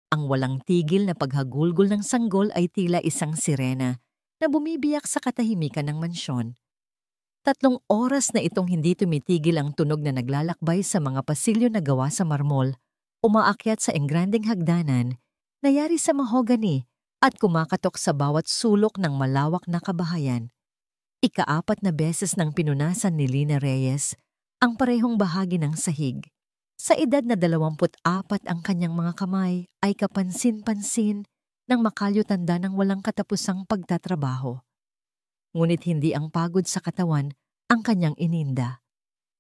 Ang walang tigil na paghagulgol ng sanggol ay tila isang sirena na bumibiyak sa katahimikan ng mansyon. 3 oras na itong hindi tumitigil ang tunog na naglalakbay sa mga pasilyo na gawa sa marmol, umaakyat sa engrandeng hagdanan, nayari sa mahogani at kumakatok sa bawat sulok ng malawak na kabahayan. Ika-4 na beses nang pinunasan ni Lina Reyes ang parehong bahagi ng sahig. Sa edad na 24 ang kanyang mga kamay ay kapansin-pansin ng makalyo-tanda ng walang katapusang pagtatrabaho. Ngunit hindi ang pagod sa katawan ang kanyang ininda.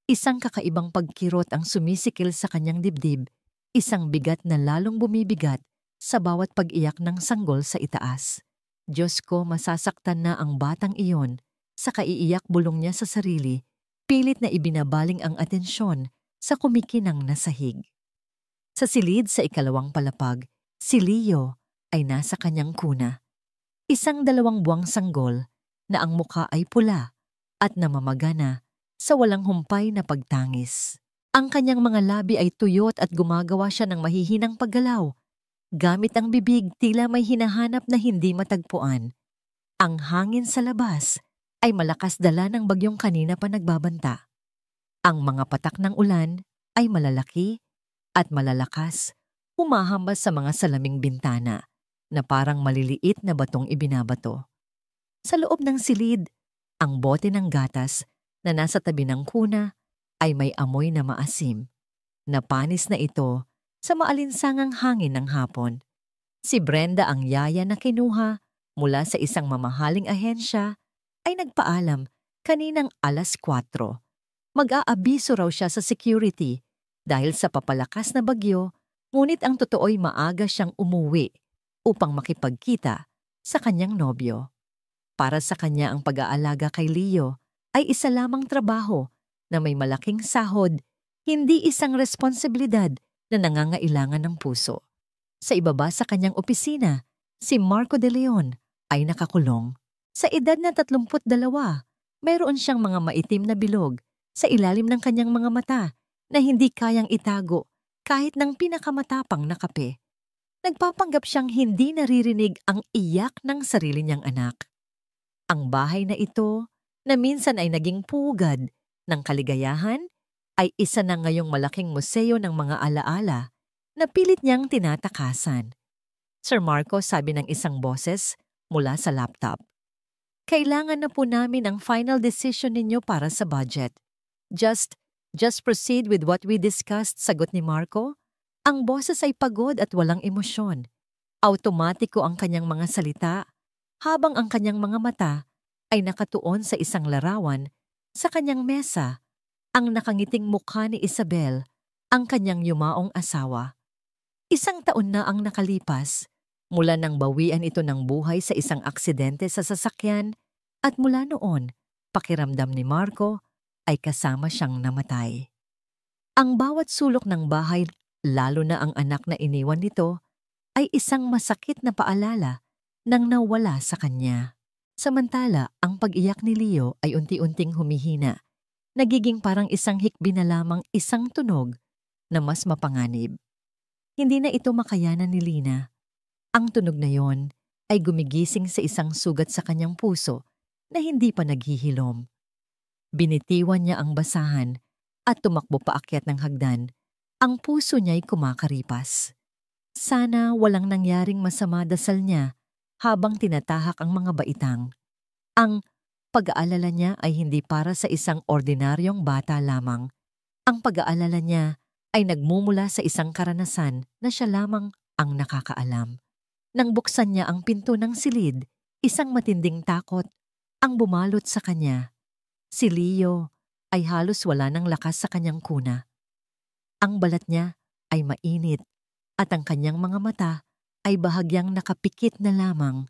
Isang kakaibang pagkirot ang sumisikil sa kanyang dibdib, isang bigat na lalong bumibigat sa bawat pag-iyak ng sanggol sa itaas. Diyos ko, masasaktan na ang batang iyon sa kaiiyak bulong niya sa sarili, pilit na ibinabaling ang atensyon sa kumikinang na sahig. Sa silid sa ikalawang palapag, si Leo ay nasa kanyang kuna. Isang 2 buwang sanggol na ang muka ay pula at namamagana sa walang humpay na pagtangis. Ang kanyang mga labi ay tuyot at gumagawa siya ng mahihinang paggalaw. Gamit ang bibig, tila may hinahanap na hindi matagpuan. Ang hangin sa labas ay malakas dala ng bagyong kanina pa nagbabanta. Ang mga patak ng ulan ay malalaki at malalakas, humahambas sa mga salaming bintana na parang maliliit na batong ibinabato. Sa loob ng silid, ang bote ng gatas na nasa tabi ng kuna ay may amoy na maasim. Napanis na ito sa maalinsangang hangin ng hapon. Si Brenda, ang yaya na kinuha mula sa isang mamahaling ahensya, ay nagpaalam kaninang 4:00. Mag-aabiso raw siya sa security dahil sa papalakas na bagyo, ngunit ang totoo'y maaga siyang umuwi upang makipagkita sa kanyang nobyo. Para sa kanya ang pag-aalaga kay Leo ay isa lamang trabaho na may malaking sahod, hindi isang responsibilidad na nangangailangan ng puso. Sa ibaba sa kanyang opisina, si Marco de Leon ay nakakulong. Sa edad na 32, mayroon siyang mga maitim na bilog sa ilalim ng kanyang mga mata na hindi kayang itago kahit ng pinakamatapang na kape. Nagpapanggap siyang hindi naririnig ang iyak ng sarili niyang anak. Ang bahay na ito, na minsan ay naging pugad ng kaligayahan, ay isa na ngayong malaking museo ng mga alaala na pilit niyang tinatakasan. Sir Marco, sabi ng isang boses mula sa laptop, kailangan na po namin ang final decision ninyo para sa budget. Just proceed with what we discussed, sagot ni Marco. Ang boses ay pagod at walang emosyon. Automatiko ang kanyang mga salita, habang ang kanyang mga mata ay nakatuon sa isang larawan sa kanyang mesa, ang nakangiting mukha ni Isabel, ang kanyang yumaong asawa. 1 taon na ang nakalipas mula nang bawian ito ng buhay sa isang aksidente sa sasakyan, at mula noon, pakiramdam ni Marco ay kasama siyang namatay. Ang bawat sulok ng bahay, lalo na ang anak na iniwan nito, ay isang masakit na paalala ng nawala sa kanya. Samantala, ang pag-iyak ni Leo ay unti-unting humihina, nagiging parang isang hikbi na lamang, isang tunog na mas mapanganib. Hindi na ito makayanan ni Lina. Ang tunog na yon ay gumigising sa isang sugat sa kanyang puso na hindi pa naghihilom. Binitiwan niya ang basahan at tumakbo paakyat ng hagdan. Ang puso niya'y kumakaripas. Sana walang nangyaring masama, dasal niya habang tinatahak ang mga baitang. Ang pag-aalala niya ay hindi para sa isang ordinaryong bata lamang. Ang pag-aalala niya ay nagmumula sa isang karanasan na siya lamang ang nakakaalam. Nang buksan niya ang pinto ng silid, isang matinding takot ang bumalot sa kanya. Si Leo ay halos wala ng lakas sa kanyang kuna. Ang balat niya ay mainit at ang kanyang mga mata ay bahagyang nakapikit na lamang.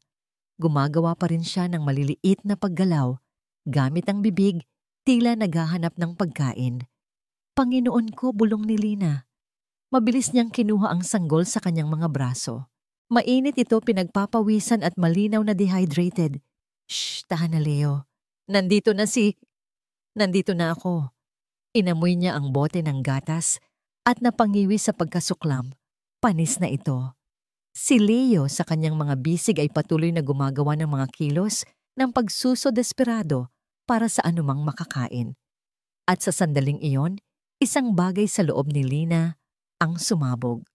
Gumagawa pa rin siya ng maliliit na paggalaw, gamit ang bibig, tila naghahanap ng pagkain. Panginoon ko, bulong ni Lina. Mabilis niyang kinuha ang sanggol sa kanyang mga braso. Mainit ito, pinagpapawisan at malinaw na dehydrated. Shh, tahan na Leo. Nandito na ako. Inamoy niya ang bote ng gatas at napangiwi sa pagkasuklam. Panis na ito. Si Leo sa kanyang mga bisig ay patuloy na gumagawa ng mga kilos ng pagsusodesperado para sa anumang makakain. At sa sandaling iyon, isang bagay sa loob ni Lina ang sumabog.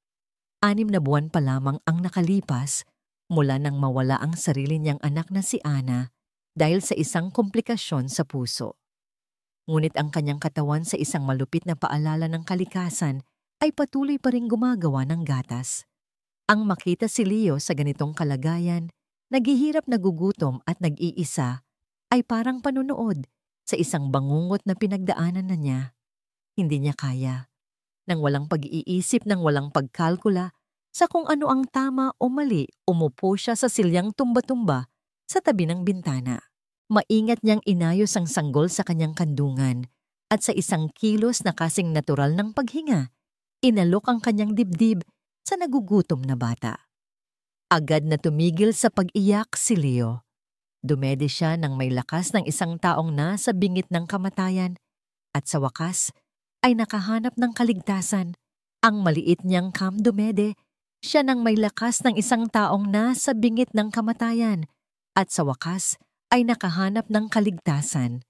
6 na buwan pa lamang ang nakalipas mula nang mawala ang sarili niyang anak na si Ana dahil sa isang komplikasyon sa puso. Ngunit ang kanyang katawan sa isang malupit na paalala ng kalikasan ay patuloy pa ring gumagawa ng gatas. Ang makita si Leo sa ganitong kalagayan, naghihirap, nagugutom at nag-iisa, ay parang panunood sa isang bangungot na pinagdaanan na niya. Hindi niya kaya. Nang walang pag-iisip, nang walang pagkalkula sa kung ano ang tama o mali, umupo siya sa silyang tumba-tumba sa tabi ng bintana. Maingat niyang inayos ang sanggol sa kanyang kandungan at sa isang kilos na kasing natural ng paghinga, inalok ang kanyang dibdib sa nagugutom na bata. Agad na tumigil sa pag-iyak si Leo. Dumede siya ng may lakas ng isang taong nasa bingit ng kamatayan at sa wakas ay nakahanap ng kaligtasan. Ang maliit niyang Cam dumede, siya nang may lakas ng isang taong nasa bingit ng kamatayan at sa wakas ay nakahanap ng kaligtasan.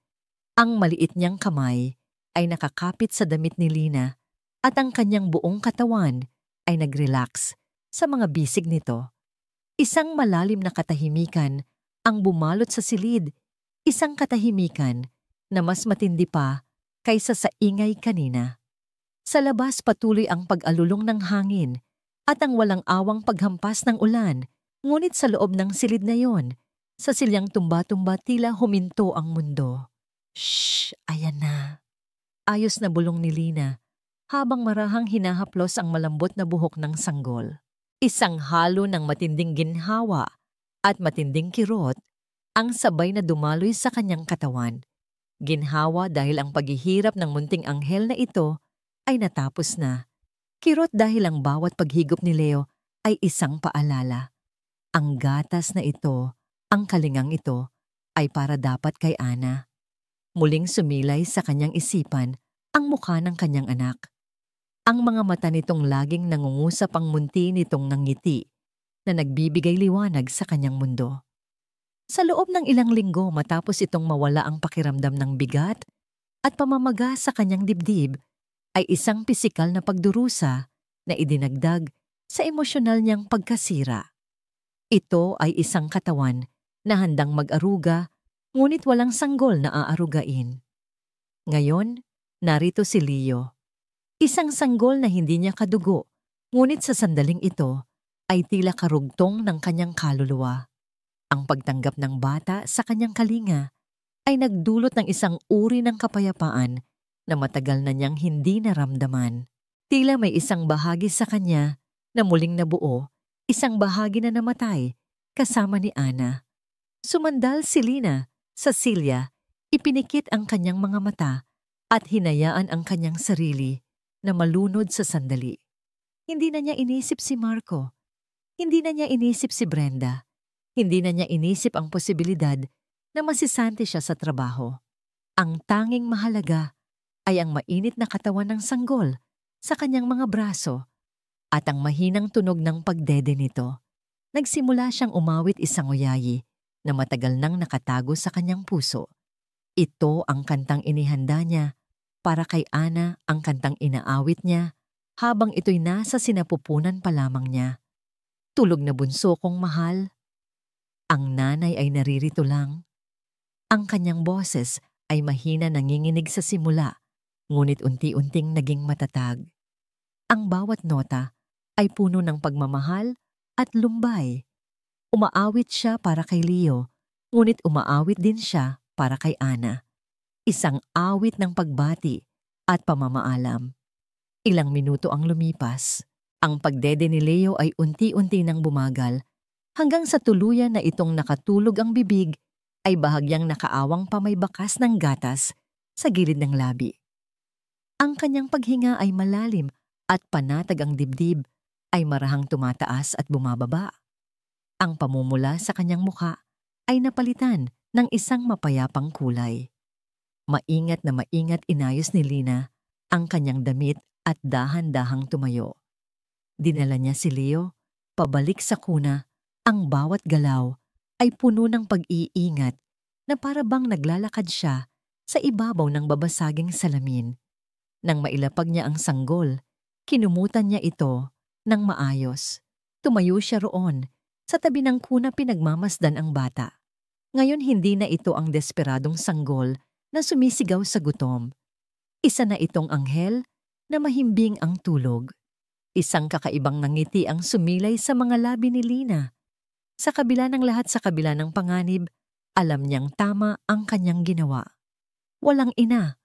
Ang maliit niyang kamay ay nakakapit sa damit ni Lina at ang kanyang buong katawan ay nag-relax sa mga bisig nito. Isang malalim na katahimikan ang bumalot sa silid, isang katahimikan na mas matindi pa kaysa sa ingay kanina. Sa labas patuloy ang pag-alulong ng hangin at ang walang awang paghampas ng ulan, ngunit sa loob ng silid na yon, sa silyang tumba-tumba tila huminto ang mundo. Shh! Ayan na. Ayos na bulong ni Lina habang marahang hinahaplos ang malambot na buhok ng sanggol. Isang halo ng matinding ginhawa at matinding kirot ang sabay na dumaloy sa kanyang katawan. Ginhawa dahil ang paghihirap ng munting anghel na ito ay natapos na. Kirot dahil ang bawat paghigop ni Leo ay isang paalala. Ang gatas na ito, ang kalingang ito, ay para dapat kay Ana. Muling sumilay sa kanyang isipan ang mukha ng kanyang anak. Ang mga mata nitong laging nangungusap ang munti nitong nangiti na nagbibigay liwanag sa kanyang mundo. Sa loob ng ilang linggo matapos itong mawala ang pakiramdam ng bigat at pamamaga sa kanyang dibdib, ay isang pisikal na pagdurusa na idinagdag sa emosyonal niyang pagkasira. Ito ay isang katawan na handang mag-aruga, ngunit walang sanggol na aarugain. Ngayon, narito si Leo. Isang sanggol na hindi niya kadugo, ngunit sa sandaling ito ay tila karugtong ng kanyang kaluluwa. Ang pagtanggap ng bata sa kanyang kalinga ay nagdulot ng isang uri ng kapayapaan na matagal na niyang hindi naramdaman. Tila may isang bahagi sa kanya na muling nabuo, isang bahagi na namatay kasama ni Ana. Sumandal si Lina sa silya, ipinikit ang kanyang mga mata at hinayaan ang kanyang sarili na malunod sa sandali. Hindi na niya inisip si Marco. Hindi na niya inisip si Brenda. Hindi na niya inisip ang posibilidad na masisante siya sa trabaho. Ang tanging mahalaga ay ang mainit na katawan ng sanggol sa kanyang mga braso at ang mahinang tunog ng pagdede nito. Nagsimula siyang umawit isang uyayi na matagal nang nakatago sa kanyang puso. Ito ang kantang inihanda niya para kay Ana, ang kantang inaawit niya habang ito'y nasa sinapupunan pa lamang niya. Tulog na bunso kong mahal. Ang nanay ay naririto lang. Ang kanyang boses ay mahina nanginginig sa simula, ngunit unti-unting naging matatag. Ang bawat nota ay puno ng pagmamahal at lumbay. Umaawit siya para kay Leo, ngunit umaawit din siya para kay Ana. Isang awit ng pagbati at pamamaalam. Ilang minuto ang lumipas. Ang pagdede ni Leo ay unti-unti nang bumagal, hanggang sa tuluyan na itong nakatulog ang bibig ay bahagyang nakaawang pa may bakas ng gatas sa gilid ng labi. Ang kanyang paghinga ay malalim at panatag, ang dibdib ay marahang tumataas at bumababa. Ang pamumula sa kanyang mukha ay napalitan ng isang mapayapang kulay. Maingat na maingat inayos ni Lina ang kanyang damit at dahan-dahang tumayo. Dinala niya si Leo Pabalik sa kuna, ang bawat galaw ay puno ng pag-iingat na para bang naglalakad siya sa ibabaw ng babasaging salamin. Nang mailapag niya ang sanggol, kinumutan niya ito ng maayos. Tumayo siya roon, sa tabi ng kuna pinagmamasdan ang bata. Ngayon hindi na ito ang desperadong sanggol na sumisigaw sa gutom. Isa na itong anghel na mahimbing ang tulog. Isang kakaibang ngiti ang sumilay sa mga labi ni Lina. Sa kabila ng lahat, sa kabila ng panganib, alam niyang tama ang kanyang ginawa. Walang ina,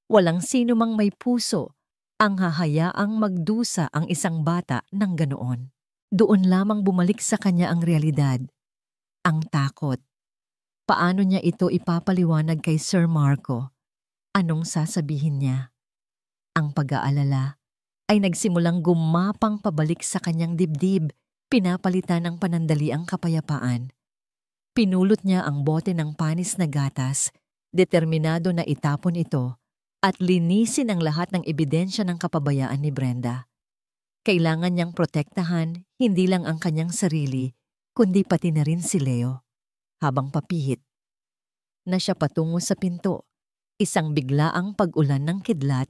walang sino mang may puso ang hahayaang magdusa ang isang bata ng ganoon. Doon lamang bumalik sa kanya ang realidad, ang takot. Paano niya ito ipapaliwanag kay Sir Marco? Anong sasabihin niya? Ang pag-aalala ay nagsimulang gumapang pabalik sa kanyang dibdib, pinapalitan ng panandaliang kapayapaan. Pinulot niya ang bote ng panis na gatas, determinado na itapon ito at linisin ang lahat ng ebidensya ng kapabayaan ni Brenda. Kailangan niyang protektahan hindi lang ang kanyang sarili, kundi pati na rin si Leo. Habang papihit na siya patungo sa pinto, isang biglaang pag-ulan ng kidlat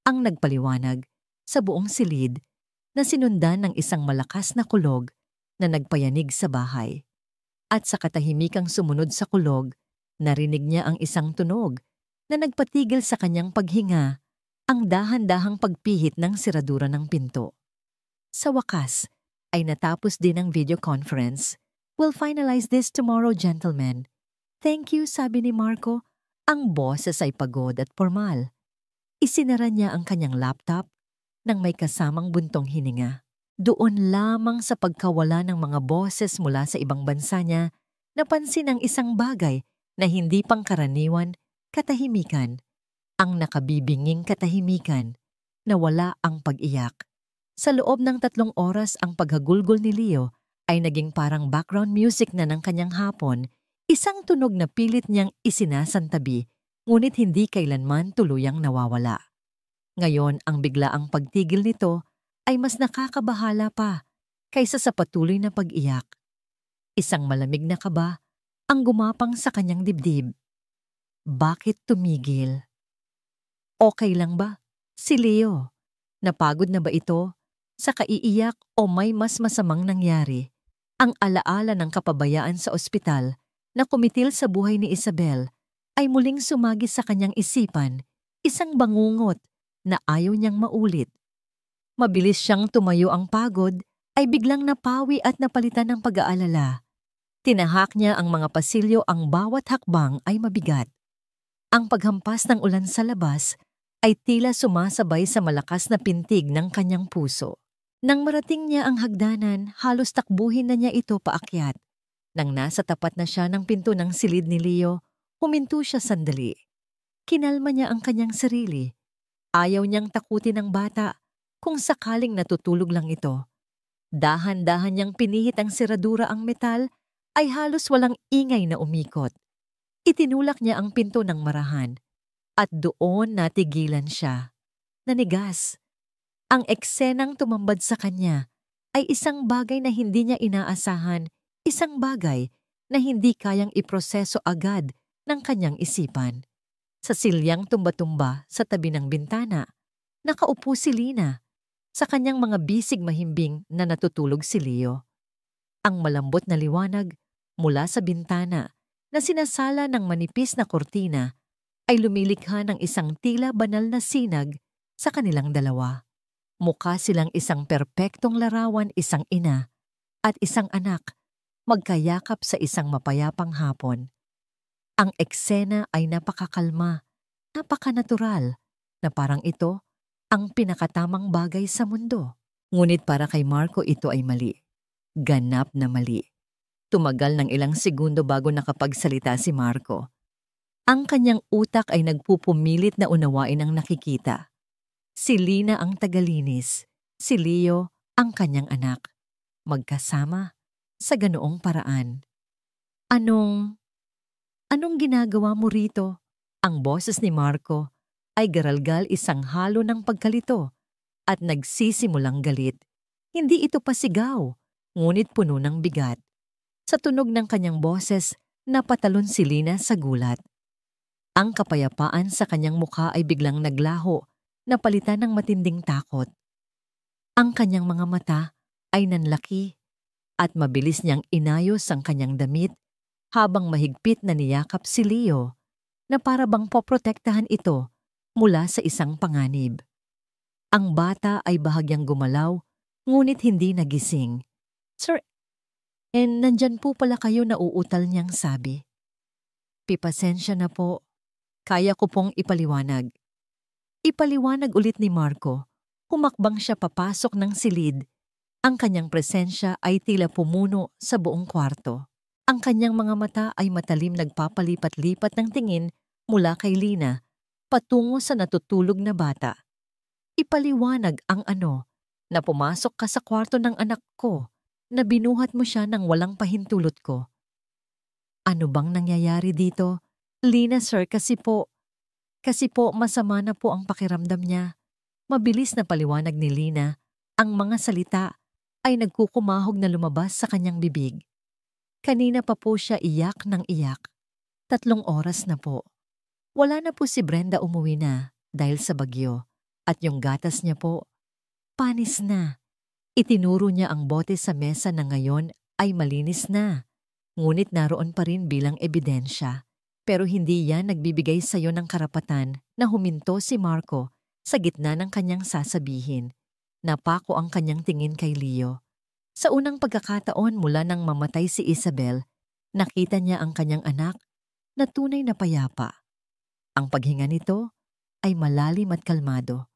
ang nagpaliwanag sa buong silid na sinundan ng isang malakas na kulog na nagpayanig sa bahay. At sa katahimikang sumunod sa kulog, narinig niya ang isang tunog na nagpatigil sa kanyang paghinga, ang dahan-dahang pagpihit ng siradura ng pinto. Sa wakas, ay natapos din ang video conference. "We'll finalize this tomorrow, gentlemen." "Thank you," sabi ni Marco. Ang boses ay pagod at formal. Isinara niya ang kanyang laptop nang may kasamang buntong hininga. Doon lamang sa pagkawala ng mga boses mula sa ibang bansa niya, napansin ang isang bagay na hindi pangkaraniwan, katahimikan. Ang nakabibinging katahimikan na wala ang pag-iyak. Sa loob ng 3 oras ang paghagulgol ni Leo ay naging parang background music na ng kanyang hapon, isang tunog na pilit niyang isinasantabi, ngunit hindi kailanman tuluyang nawawala. Ngayon, ang biglaang pagtigil nito ay mas nakakabahala pa kaysa sa patuloy na pag-iyak. Isang malamig na kaba ang gumapang sa kanyang dibdib. Bakit tumigil? Okay lang ba? Si Leo. Napagod na ba ito? Sa kaiiyak o may mas masamang nangyari? Ang alaala ng kapabayaan sa ospital na kumitil sa buhay ni Isabel ay muling sumagi sa kanyang isipan, isang bangungot na ayaw niyang maulit. Mabilis siyang tumayo, ang pagod ay biglang napawi at napalitan ng pag-aalala. Tinahak niya ang mga pasilyo, ang bawat hakbang ay mabigat. Ang paghampas ng ulan sa labas ay tila sumasabay sa malakas na pintig ng kanyang puso. Nang marating niya ang hagdanan, halos takbuhin na niya ito paakyat. Nang nasa tapat na siya ng pinto ng silid ni Leo, huminto siya sandali. Kinalma niya ang kanyang sarili. Ayaw niyang takutin ang bata kung sakaling natutulog lang ito. Dahan-dahan niyang pinihit ang seradura, ang metal ay halos walang ingay na umikot. Itinulak niya ang pinto ng marahan at doon natigilan siya. Nanigas. Ang eksenang tumambad sa kanya ay isang bagay na hindi niya inaasahan, isang bagay na hindi kayang iproseso agad ng kanyang isipan. Sa silyang tumba-tumba sa tabi ng bintana, nakaupo si Lina. Sa kanyang mga bisig mahimbing na natutulog si Leo. Ang malambot na liwanag mula sa bintana na sinasala ng manipis na kortina ay lumilikha ng isang tila banal na sinag sa kanilang dalawa. Mukha silang isang perpektong larawan, isang ina at isang anak, magkayakap sa isang mapayapang hapon. Ang eksena ay napakakalma, napakanatural, na parang ito ang pinakatamang bagay sa mundo. Ngunit para kay Marco ito ay mali. Ganap na mali. Tumagal ng ilang segundo bago nakapagsalita si Marco. Ang kanyang utak ay nagpupumilit na unawain ang nakikita. Si Lina ang tagalinis, si Leo ang kanyang anak. Magkasama sa ganoong paraan. Anong ginagawa mo rito? Ang boses ni Marco ay garalgal, isang halo ng pagkalito at nagsisimulang galit. Hindi ito pasigaw, ngunit puno ng bigat. Sa tunog ng kanyang boses, napatalon si Lina sa gulat. Ang kapayapaan sa kanyang mukha ay biglang naglaho, napalitan ng matinding takot. Ang kanyang mga mata ay nanlaki at mabilis niyang inayos ang kanyang damit habang mahigpit na niyakap si Leo na para bang poprotektahan ito mula sa isang panganib. Ang bata ay bahagyang gumalaw, ngunit hindi nagising. "Sir, nandyan po pala kayo," na uutal niyang sabi. "Pipasensya na po. Kaya ko pong ipaliwanag." Ipaliwanag ulit ni Marco. Humakbang siya papasok ng silid. Ang kanyang presensya ay tila pumuno sa buong kwarto. Ang kanyang mga mata ay matalim nagpapalipat-lipat ng tingin mula kay Lina patungo sa natutulog na bata. Ipaliwanag ang na pumasok ka sa kwarto ng anak ko, na binuhat mo siya ng walang pahintulot ko. Ano bang nangyayari dito? Lina, sir, kasi po masama na po ang pakiramdam niya. Mabilis na paliwanag ni Lina, ang mga salita ay nagkukumahog na lumabas sa kanyang bibig. Kanina pa po siya iyak ng iyak. 3 oras na po. Wala na po si Brenda, umuwi na dahil sa bagyo. At yung gatas niya po, panis na. Itinuro niya ang bote sa mesa na ngayon ay malinis na. Ngunit naroon pa rin bilang ebidensya. Pero hindi yan nagbibigay sa iyo ng karapatan na huminto si Marco sa gitna ng kanyang sasabihin. Napako ang kanyang tingin kay Leo. Sa unang pagkakataon mula nang mamatay si Isabel, nakita niya ang kanyang anak na tunay na payapa. Ang paghinga nito ay malalim at kalmado.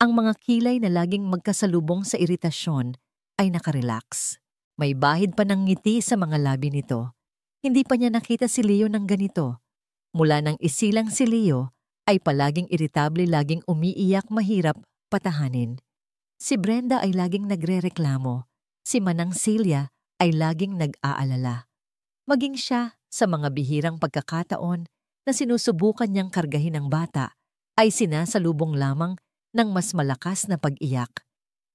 Ang mga kilay na laging magkasalubong sa iritasyon ay nakarelax. May bahid pa ng ngiti sa mga labi nito. Hindi pa niya nakita si Leo ng ganito. Mula nang isilang si Leo ay palaging iritable, laging umiiyak, mahirap patahanin. Si Brenda ay laging nagrereklamo. Si Manang Celia ay laging nag-aalala. Maging siya, sa mga bihirang pagkakataon na sinusubukan niyang kargahin ang bata, ay sinasalubong lamang ng mas malakas na pag-iyak.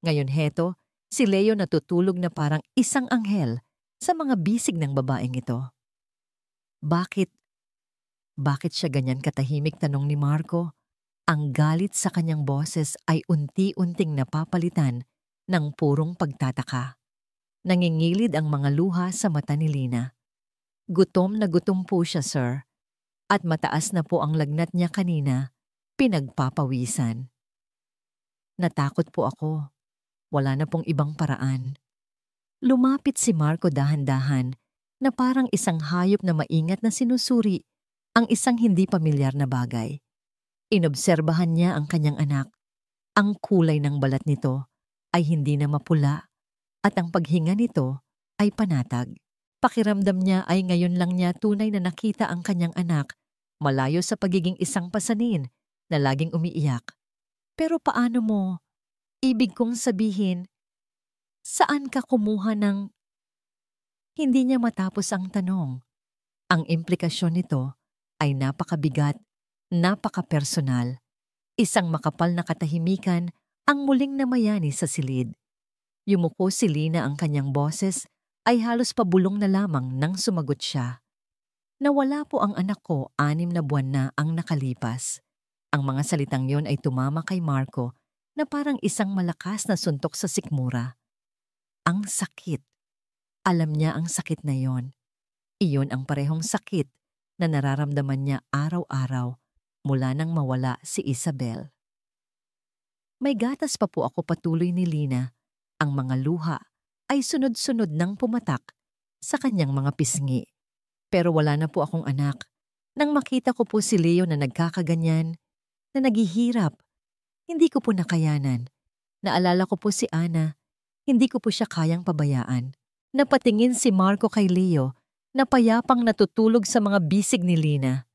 Ngayon heto, si Leo natutulog na parang isang anghel sa mga bisig ng babaeng ito. Bakit siya ganyan katahimik, tanong ni Marco? Ang galit sa kanyang boses ay unti-unting napapalitan ng purong pagtataka. Nangingilid ang mga luha sa mata ni Lina. Gutom na gutom po siya, sir. At mataas na po ang lagnat niya kanina, pinagpapawisan. Natakot po ako. Wala na pong ibang paraan. Lumapit si Marco dahan-dahan na parang isang hayop na maingat na sinusuri ang isang hindi pamilyar na bagay. Inobserbahan niya ang kanyang anak. Ang kulay ng balat nito ay hindi na mapula at ang paghinga nito ay panatag. Pakiramdam niya ay ngayon lang niya tunay na nakita ang kanyang anak, malayo sa pagiging isang pasanin na laging umiiyak. Pero paano mo? Ibig kong sabihin, saan ka kumuha ng... Hindi niya matapos ang tanong. Ang implikasyon nito ay napakabigat, napakapersonal. Isang makapal na katahimikan ang muling namayani sa silid. Yumuko si Lina, ang kanyang boses ay halos pabulong na lamang nang sumagot siya. Nawala po ang anak ko, 6 na buwan na ang nakalipas. Ang mga salitang yon ay tumama kay Marco na parang isang malakas na suntok sa sikmura. Ang sakit. Alam niya ang sakit na yon. Iyon ang parehong sakit na nararamdaman niya araw-araw mula nang mawala si Isabel. May gatas pa po ako, patuloy ni Lina. Ang mga luha ay sunod-sunod nang pumatak sa kanyang mga pisngi. Pero wala na po akong anak. Nang makita ko po si Leo na nagkakaganyan, na naghihirap, hindi ko po nakayanan. Naalala ko po si Ana, hindi ko po siya kayang pabayaan. Napatingin si Marco kay Leo na payapang natutulog sa mga bisig ni Lina.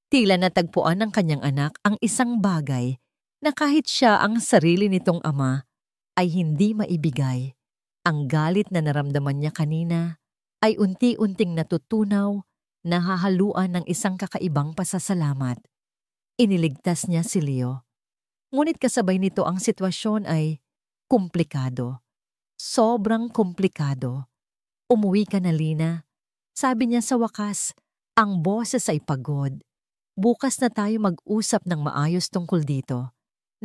Tila natagpuan ng kanyang anak ang isang bagay na kahit siya ang sarili nitong ama ay hindi maibigay. Ang galit na naramdaman niya kanina ay unti-unting natutunaw, nahahaluan ng isang kakaibang pasasalamat. Iniligtas niya si Leo. Ngunit kasabay nito ang sitwasyon ay komplikado. Sobrang komplikado. Umuwi ka na, Lina. Sabi niya sa wakas, ang boses ay pagod. Bukas na tayo mag-usap ng maayos tungkol dito.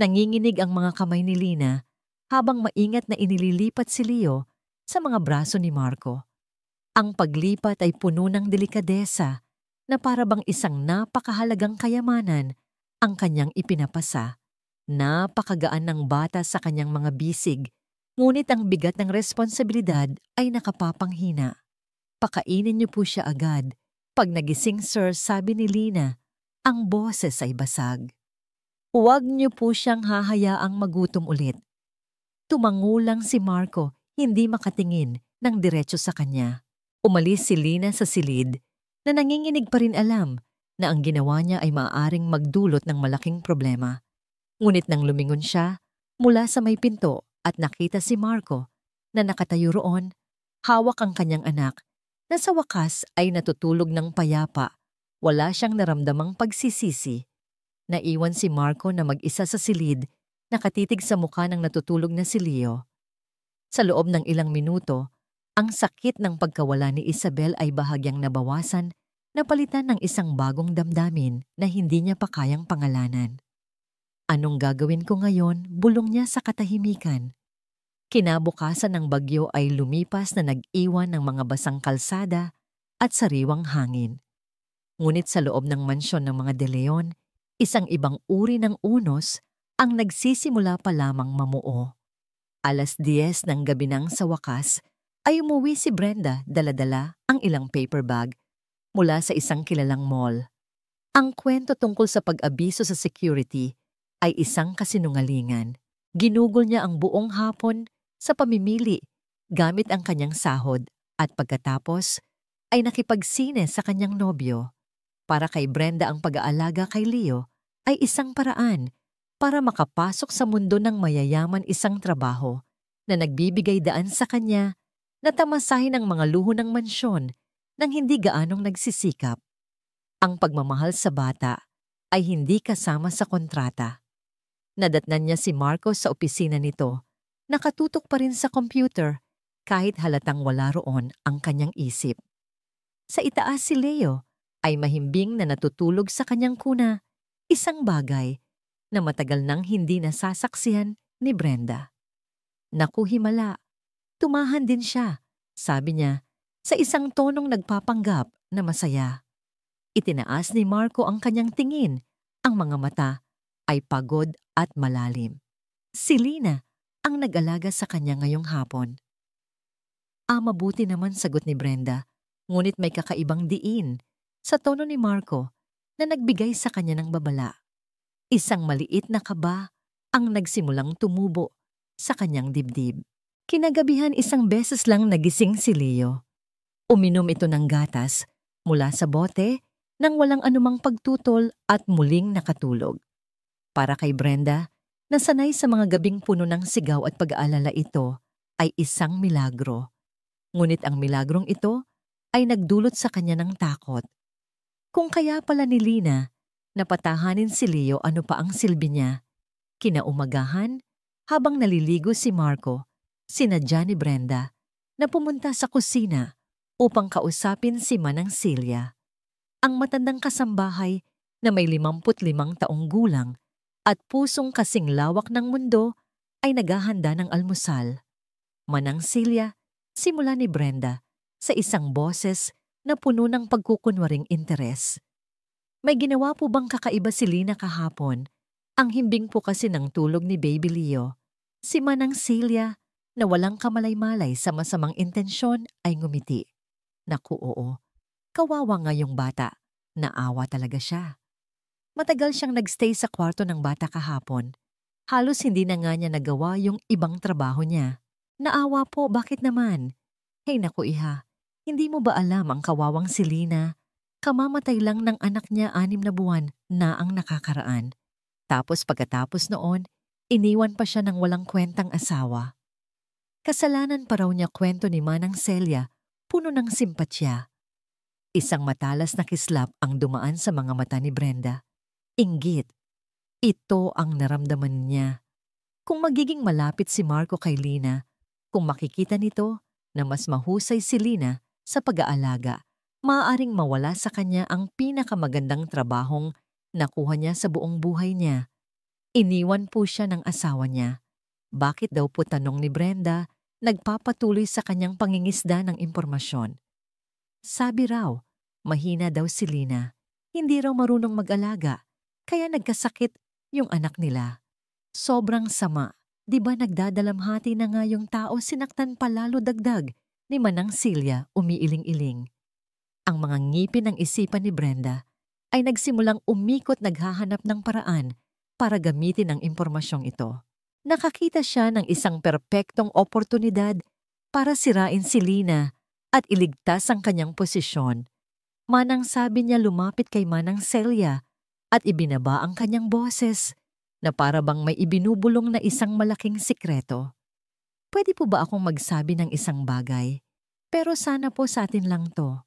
Nanginginig ang mga kamay ni Lina habang maingat na inililipat si Leo sa mga braso ni Marco. Ang paglipat ay puno ng delikadesa na para bang isang napakahalagang kayamanan ang kanyang ipinapasa. Napakagaan ng bata sa kanyang mga bisig, ngunit ang bigat ng responsibilidad ay nakapapanghina. Pakainin niyo po siya agad. Pag nagising, sir, sabi ni Lina, ang boses ay basag. Huwag niyo po siyang hahayaang magutom ulit. Tumangulang si Marco, hindi makatingin ng diretso sa kanya. Umalis si Lina sa silid na nanginginig pa rin alam na ang ginawa niya ay maaaring magdulot ng malaking problema. Ngunit nang lumingon siya mula sa may pinto at nakita si Marco na nakatayo roon, hawak ang kanyang anak na sa wakas ay natutulog ng payapa. Wala siyang naramdamang pagsisisi. Naiwan si Marco na mag-isa sa silid, nakatitig sa mukha ng natutulog na si Leo. Sa loob ng ilang minuto, ang sakit ng pagkawala ni Isabel ay bahagyang nabawasan, napalitan ng isang bagong damdamin na hindi niya pa kayang pangalanan. Anong gagawin ko ngayon? Bulong niya sa katahimikan. Kinabukasan ng bagyo ay lumipas na nag-iwan ng mga basang kalsada at sariwang hangin. Ngunit sa loob ng mansyon ng mga De Leon, isang ibang uri ng unos ang nagsisimula pa lamang mamuo. 10:00 ng gabi nang sa wakas ay umuwi si Brenda, dala-dala ang ilang paper bag mula sa isang kilalang mall. Ang kwento tungkol sa pag-abiso sa security ay isang kasinungalingan. Ginugol niya ang buong hapon sa pamimili gamit ang kanyang sahod at pagkatapos ay nakipagsine sa kanyang nobyo. Para kay Brenda ang pag-aalaga kay Leo ay isang paraan para makapasok sa mundo ng mayayaman, isang trabaho na nagbibigay daan sa kanya na tamasahin ang mga luho ng mansyon nang hindi gaanong nagsisikap. Ang pagmamahal sa bata ay hindi kasama sa kontrata. Nadatnan niya si Marco sa opisina nito, nakatutok pa rin sa computer kahit halatang wala roon ang kanyang isip. Sa itaas si Leo ay mahimbing na natutulog sa kanyang kuna, isang bagay na matagal nang hindi nasasaksihan ni Brenda. Naku, himala, tumahan din siya, sabi niya sa isang tonong nagpapanggap na masaya. Itinaas ni Marco ang kanyang tingin, ang mga mata ay pagod at malalim. Si Lina ang nag-alaga sa kanya ngayong hapon. Mabuti naman, sagot ni Brenda, ngunit may kakaibang diin sa tono ni Marco na nagbigay sa kanya ng babala. Isang maliit na kaba ang nagsimulang tumubo sa kanyang dibdib. Kinagabihan, isang beses lang nagising si Leo. Uminom ito ng gatas mula sa bote nang walang anumang pagtutol at muling nakatulog. Para kay Brenda, nasanay sa mga gabing puno ng sigaw at pag-aalala, ito ay isang milagro. Ngunit ang milagrong ito ay nagdulot sa kanya ng takot. Kung kaya pala ni Lina napatahanin si Leo, ano pa ang silbi niya? Kinaumagahan, habang naliligo si Marco, sinadya ni Brenda na pumunta sa kusina upang kausapin si Manang Celia. Ang matandang kasambahay na may 55 taong gulang at pusong kasing lawak ng mundo ay naghahanda ng almusal. Manang Celia, simula ni Brenda sa isang boses na puno ng pagkukunwaring interes. May ginawa po bang kakaiba si Lina kahapon? Ang himbing po kasi ng tulog ni Baby Leo. Si Manang Celia na walang kamalay-malay sa masamang intensyon ay ngumiti. Naku, oo. Kawawa nga yung bata. Naawa talaga siya. Matagal siyang nagstay sa kwarto ng bata kahapon. Halos hindi na nga niya nagawa yung ibang trabaho niya. Naawa po, bakit naman? Hey naku, iha, hindi mo ba alam ang kawawang si Lina? Kamamatay lang ng anak niya 6 na buwan na ang nakakaraan. Tapos pagkatapos noon, iniwan pa siya ng walang kwentang asawa. Kasalanan pa raw niya, kwento ni Manang Celia, puno ng simpatya. Isang matalas na kislap ang dumaan sa mga mata ni Brenda. Inggit. Ito ang naramdaman niya. Kung magiging malapit si Marco kay Lina, Kung makikita nito na mas mahusay si Lina sa pag-aalaga, maaaring mawala sa kanya ang pinakamagandang trabahong nakuha niya sa buong buhay niya. Iniwan po siya ng asawa niya. Bakit daw po, tanong ni Brenda, nagpapatuloy sa kanyang pangingisda ng impormasyon. Sabi raw, mahina daw si Lina. Hindi raw marunong mag-alaga, kaya nagkasakit yung anak nila. Sobrang sama. Di ba nagdadalamhati na nga yung tao, sinaktan pa lalo, dagdag ni Manang Silya, umiiling-iling. Ang mga ngipin ng isipan ni Brenda ay nagsimulang umikot, naghahanap ng paraan para gamitin ang impormasyong ito. Nakakita siya ng isang perpektong oportunidad para sirain si Lina at iligtas ang kanyang posisyon. Manang sabi niya, lumapit kay Manang Celia at ibinaba ang kanyang boses na para bang may ibinubulong na isang malaking sikreto. Pwede po ba akong magsabi ng isang bagay? Pero sana po sa atin lang to.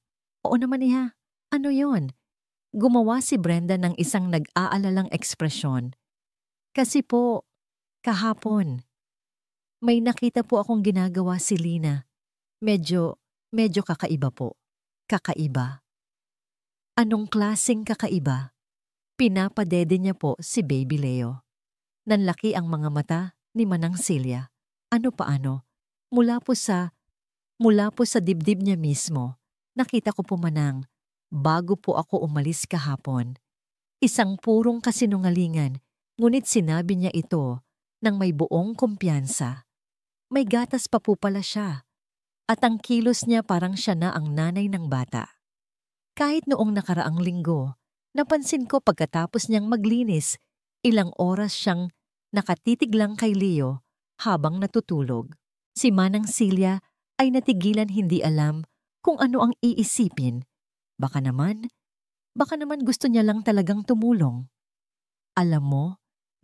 Oo naman iha. Ano yon? Gumawa si Brenda ng isang nag-aalalang ekspresyon. Kasi po, kahapon, may nakita po akong ginagawa si Lina. Medyo kakaiba po. Kakaiba. Anong klaseng kakaiba? Pinapadede niya po si Baby Leo. Nanlaki ang mga mata ni Manang Silya. Ano paano? Mula po sa dibdib niya mismo. Nakita ko po, Manang, bago po ako umalis kahapon. Isang purong kasinungalingan, ngunit sinabi niya ito nang may buong kumpiyansa. May gatas pa po pala siya. At ang kilos niya parang siya na ang nanay ng bata. Kahit noong nakaraang linggo, napansin ko pagkatapos niyang maglinis, ilang oras siyang nakatitig lang kay Leo habang natutulog. Si Manang Silya ay natigilan, hindi alam kung ano ang iisipin. Baka naman gusto niya lang talagang tumulong. Alam mo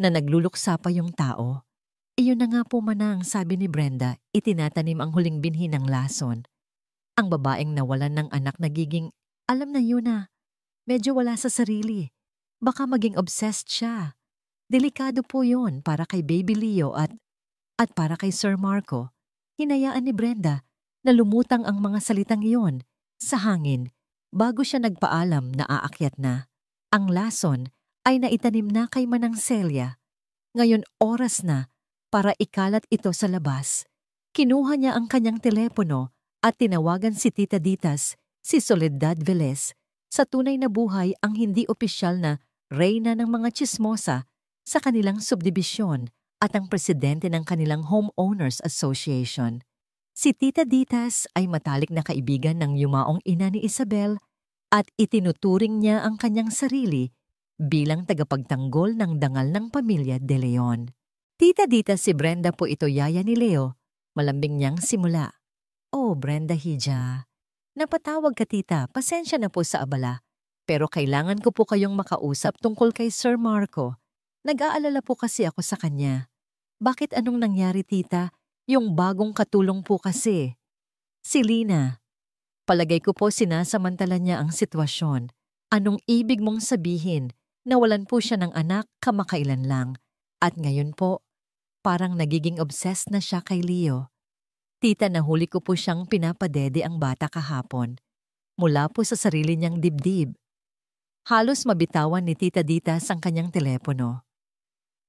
na nagluluksa pa yung tao. Iyon na nga po, Manang, sabi ni Brenda, itinatanim ang huling binhi ng lason. Ang babaeng nawalan ng anak nagiging, alam na yun na, medyo wala sa sarili. Baka maging obsessed siya. Delikado po yun para kay Baby Leo at para kay Sir Marco. Hinayaan ni Brenda na lumutang ang mga salitang iyon sa hangin bago siya nagpaalam na aakyat na. Ang lason ay naitanim na kay Manang Celia. Ngayon oras na para ikalat ito sa labas. Kinuha niya ang kanyang telepono at tinawagan si Tita Ditas, si Soledad Velez, sa tunay na buhay ang hindi opisyal na reyna ng mga tsismosa sa kanilang subdibisyon at ang presidente ng kanilang Homeowners Association. Si Tita Ditas ay matalik na kaibigan ng yumaong ina ni Isabel at itinuturing niya ang kanyang sarili bilang tagapagtanggol ng dangal ng pamilya De Leon. Tita Ditas, si Brenda po ito, yaya ni Leo. Malambing niyang simula. Oh, Brenda Hija. Napatawag ka, tita. Pasensya na po sa abala. Pero kailangan ko po kayong makausap tungkol kay Sir Marco. Nag-aalala po kasi ako sa kanya. Bakit, anong nangyari, tita? Yung bagong katulong po kasi. Si Lina. Palagay ko po sinasamantala niya ang sitwasyon. Anong ibig mong sabihin? Nawalan po siya ng anak kamakailan lang. At ngayon po, parang nagiging obsessed na siya kay Leo. Tita, nahuli ko po siyang pinapadede ang bata kahapon. Mula po sa sarili niyang dibdib. Halos mabitawan ni Tita Ditas ang kanyang telepono.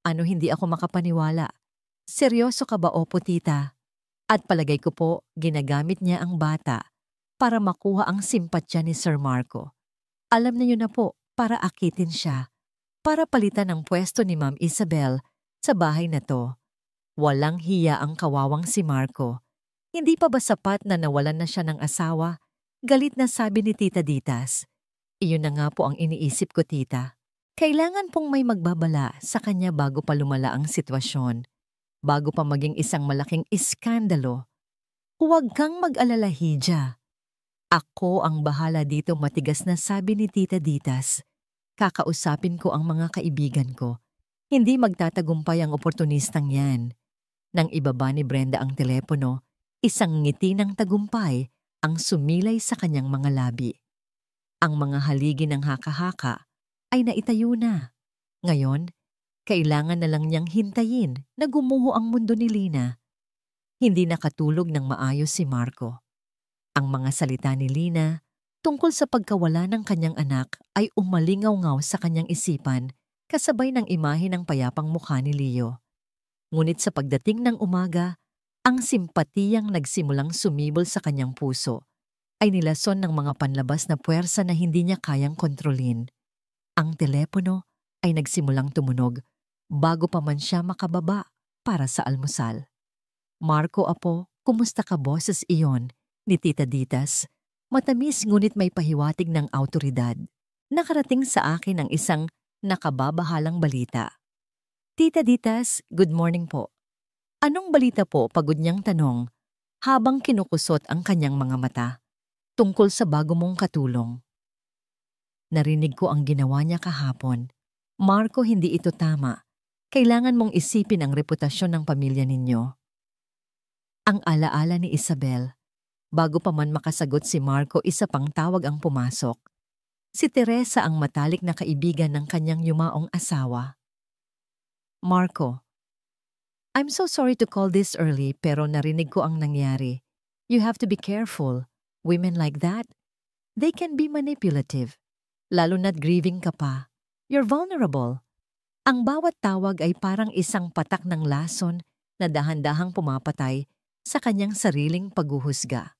Ano, hindi ako makapaniwala. Seryoso ka ba, opo, tita? At palagay ko po, ginagamit niya ang bata para makuha ang simpatya ni Sir Marco. Alam niyo na po, para akitin siya. Para palitan ang pwesto ni Ma'am Isabel sa bahay na to. Walang hiya ang kawawang si Marco. Hindi pa ba sapat na nawalan na siya ng asawa? Galit na sabi ni Tita Ditas. Iyon na nga po ang iniisip ko, tita. Kailangan pong may magbabala sa kanya bago pa lumala ang sitwasyon. Bago pa maging isang malaking iskandalo. Huwag kang mag-alala, Hija. Ako ang bahala dito, matigas na sabi ni Tita Ditas. Kakausapin ko ang mga kaibigan ko. Hindi magtatagumpay ang oportunistang yan. Nang ibaba ni Brenda ang telepono, isang ngiti ng tagumpay ang sumilay sa kanyang mga labi. Ang mga haligi ng haka-haka ay naitayo na. Ngayon, kailangan na lang niyang hintayin na gumuho ang mundo ni Lina. Hindi nakatulog ng maayos si Marco. Ang mga salita ni Lina tungkol sa pagkawala ng kanyang anak ay umalingaw-ngaw sa kanyang isipan kasabay ng imahe ng payapang mukha ni Leo. Ngunit sa pagdating ng umaga, ang simpatiyang nagsimulang sumibol sa kanyang puso ay nilason ng mga panlabas na puwersa na hindi niya kayang kontrolin. Ang telepono ay nagsimulang tumunog bago pa man siya makababa para sa almusal. "Marco, apo, kumusta ka?" Boses iyon ni Tita Ditas. Matamis ngunit may pahiwatig ng awtoridad. "Nakarating sa akin ang isang nakababahalang balita." "Tita Ditas, good morning po." "Anong balita po?" pagod niyang tanong habang kinukusot ang kanyang mga mata. "Tungkol sa bago mong katulong." "Narinig ko ang ginawa niya kahapon. Marco, hindi ito tama. Kailangan mong isipin ang reputasyon ng pamilya ninyo." Ang alaala ni Isabel. Bago pa man makasagot si Marco, isa pang tawag ang pumasok. Si Teresa, ang matalik na kaibigan ng kanyang yumaong asawa. "Marco, I'm so sorry to call this early pero narinig ko ang nangyari. You have to be careful. Women like that, they can be manipulative. Lalo na't grieving ka pa. You're vulnerable." Ang bawat tawag ay parang isang patak ng lason na dahan-dahang pumapatay sa kanyang sariling paghuhusga.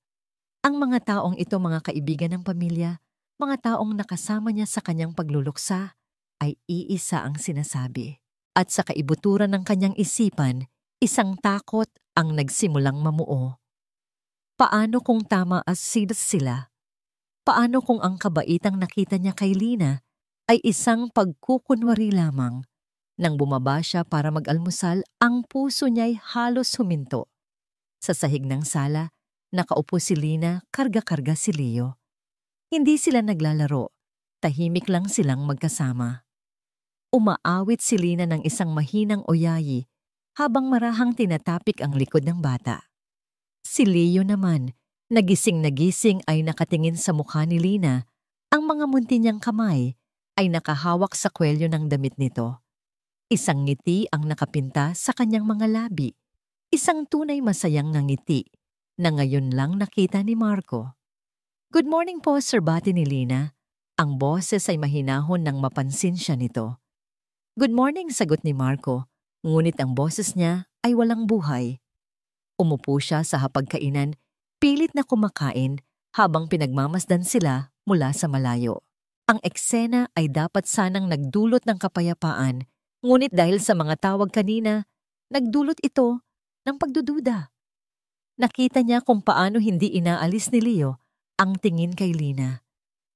Ang mga taong ito, mga kaibigan ng pamilya, mga taong nakasama niya sa kanyang pagluluksa, ay iisa ang sinasabi. At sa kaibuturan ng kanyang isipan, isang takot ang nagsimulang mamuo. Paano kung tama as sila? Paano kung ang kabaitang nakita niya kay Lina ay isang pagkukunwari lamang? Nang bumaba siya para mag-almusal, ang puso niya'y halos huminto. Sa sahig ng sala, nakaupo si Lina, karga-karga si Leo. Hindi sila naglalaro, tahimik lang silang magkasama. Umaawit si Lina ng isang mahinang oyayi habang marahang tinatapik ang likod ng bata. Si Leo naman, nagising ay nakatingin sa mukha ni Lina. Ang mga munti niyang kamay ay nakahawak sa kwelyo ng damit nito. Isang ngiti ang nakapinta sa kanyang mga labi. Isang tunay masayang ngiti na ngayon lang nakita ni Marco. "Good morning po, Sir," bati ni Lina. Ang boses ay mahinahon nang mapansin siya nito. "Good morning," sagot ni Marco, ngunit ang boses niya ay walang buhay. Umupo siya sa hapagkainan, pilit na kumakain habang pinagmamasdan sila mula sa malayo. Ang eksena ay dapat sanang nagdulot ng kapayapaan, ngunit dahil sa mga tawag kanina, nagdulot ito ng pagdududa. Nakita niya kung paano hindi inaalis ni Leo ang tingin kay Lina.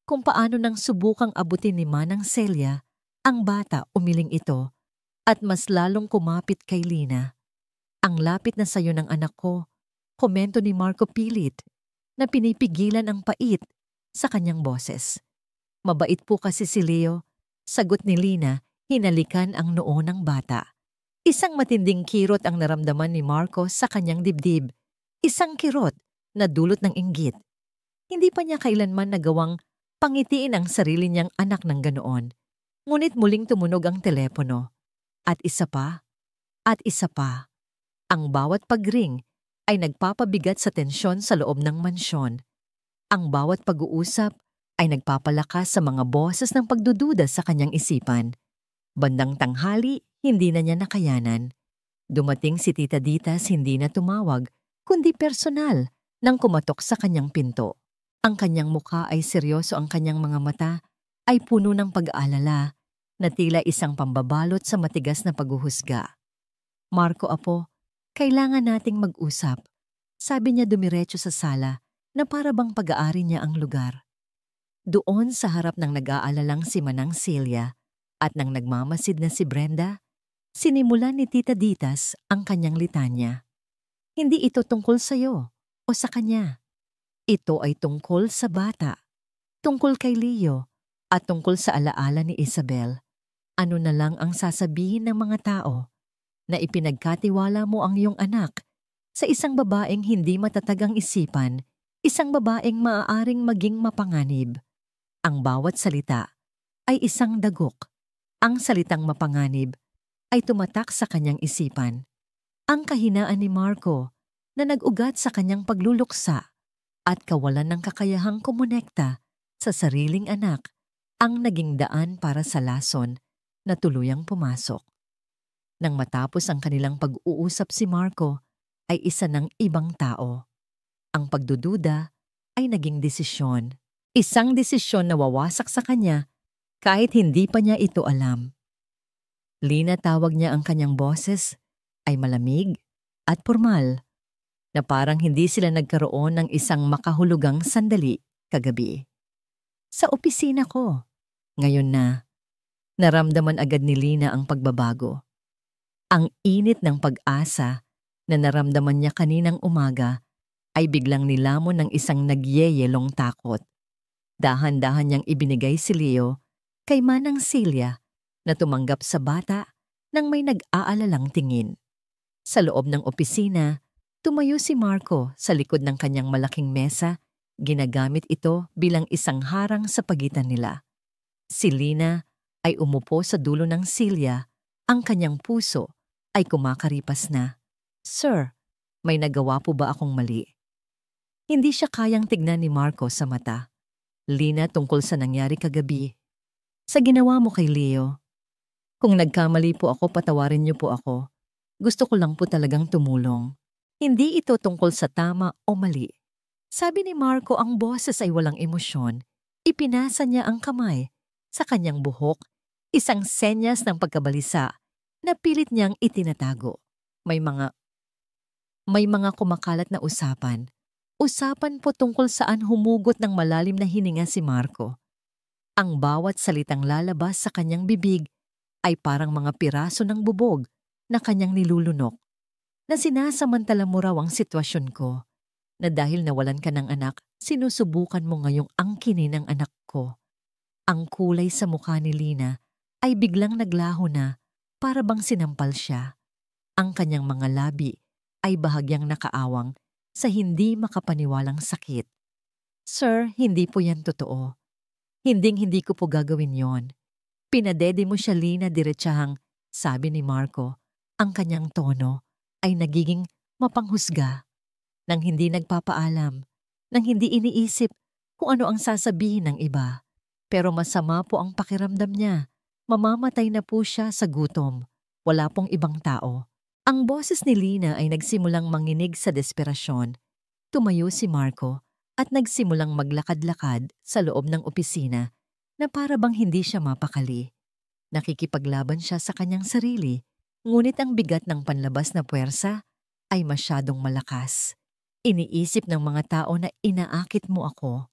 Kung paano nang subukang abutin ni Manang Celia, ang bata, umiling ito at mas lalong kumapit kay Lina. "Ang lapit na sayo ng anak ko," komento ni Marco pilit na pinipigilan ang pait sa kanyang boses. "Mabait po kasi si Leo," sagot ni Lina, hinalikan ang noo ng bata. Isang matinding kirot ang naramdaman ni Marco sa kanyang dibdib. Isang kirot na dulot ng inggit. Hindi pa niya kailanman nagawang pangitiin ang sarili niyang anak ng ganoon. Ngunit muling tumunog ang telepono. At isa pa, at isa pa. Ang bawat pagring ay nagpapabigat sa tensyon sa loob ng mansyon. Ang bawat pag-uusap ay nagpapalakas sa mga boses ng pagdududa sa kanyang isipan. Bandang tanghali, hindi na niya nakayanan. Dumating si Tita Ditas, hindi na tumawag, kundi personal, nang kumatok sa kanyang pinto. Ang kanyang mukha ay seryoso, ang kanyang mga mata ay puno ng pag-aalala na tila isang pambabalot sa matigas na paghuhusga. "Marco, apo, kailangan nating mag-usap," sabi niya dumiretso sa sala na para bang pag-aari niya ang lugar. Doon sa harap ng nag-aalalang si Manang Celia at nang nagmamasid na si Brenda, sinimulan ni Tita Ditas ang kanyang litanya. "Hindi ito tungkol sa'yo o sa kanya. Ito ay tungkol sa bata, tungkol kay Leo, at tungkol sa alaala ni Isabel. Ano na lang ang sasabihin ng mga tao na ipinagkatiwala mo ang iyong anak sa isang babaeng hindi matatag ang isipan, isang babaeng maaaring maging mapanganib. Ang bawat salita ay isang dagok. Ang salitang mapanganib ay tumatak sa kanyang isipan. Ang kahinaan ni Marco na nag-ugat sa kanyang pagluluksa at kawalan ng kakayahang kumonekta sa sariling anak ang naging daan para sa lason na tuluyang pumasok. Nang matapos ang kanilang pag-uusap, si Marco ay isa ng ibang tao. Ang pagdududa ay naging desisyon. Isang desisyon na wawasak sa kanya kahit hindi pa niya ito alam. Lina, tawag niya ang kanyang boses, ay malamig at formal, na parang hindi sila nagkaroon ng isang makahulugang sandali kagabi. Sa opisina ko. Ngayon na, naramdaman agad ni Lina ang pagbabago. Ang init ng pag-asa na naramdaman niya kaninang umaga ay biglang nilamon ng isang nagyeyelong takot. Dahan-dahan niyang ibinigay si Leo kay Manang Celia na tumanggap sa bata nang may nag-aalalang tingin. Sa loob ng opisina, tumayo si Marco sa likod ng kanyang malaking mesa, ginagamit ito bilang isang harang sa pagitan nila. Si Lina ay umupo sa dulo ng silya, ang kanyang puso ay kumakaripas na. "Sir, may nagawa po ba akong mali?" Hindi siya kayang tignan ni Marco sa mata. "Lina, tungkol sa nangyari kagabi. Sa ginawa mo kay Leo. Kung nagkamali po ako, patawarin niyo po ako. Gusto ko lang po talagang tumulong. Hindi ito tungkol sa tama o mali." Sabi ni Marco, ang boses ay walang emosyon. Ipinasa niya ang kamay sa kanyang buhok, isang senyas ng pagkabalisa na pilit niyang itinatago. May mga kumakalat na usapan. Usapan po tungkol saan humugot ng malalim na hininga si Marco. Ang bawat salitang lalabas sa kanyang bibig ay parang mga piraso ng bubog na kanyang nilulunok. Na sinasamantala mo raw ang sitwasyon ko, na dahil nawalan ka ng anak, sinusubukan mo ngayong angkinin ang anak ko. Ang kulay sa mukha ni Lina ay biglang naglaho na, para bang sinampal siya. Ang kanyang mga labi ay bahagyang nakaawang sa hindi makapaniwalang sakit. "Sir, hindi po yan totoo. Hinding-hindi ko po gagawin yon. Pinadede mo siya, Lina," diretsahang sabi ni Marco. Ang kanyang tono ay nagiging mapanghusga, nang hindi nagpapaalam, nang hindi iniisip kung ano ang sasabihin ng iba. Pero masama po ang pakiramdam niya. Mamamatay na po siya sa gutom. Wala pong ibang tao. Ang boses ni Lina ay nagsimulang manginig sa desperasyon. Tumayo si Marco at nagsimulang maglakad-lakad sa loob ng opisina na para bang hindi siya mapakali. Nakikipaglaban siya sa kanyang sarili, ngunit ang bigat ng panlabas na puwersa ay masyadong malakas. Iniisip ng mga tao na inaakit mo ako,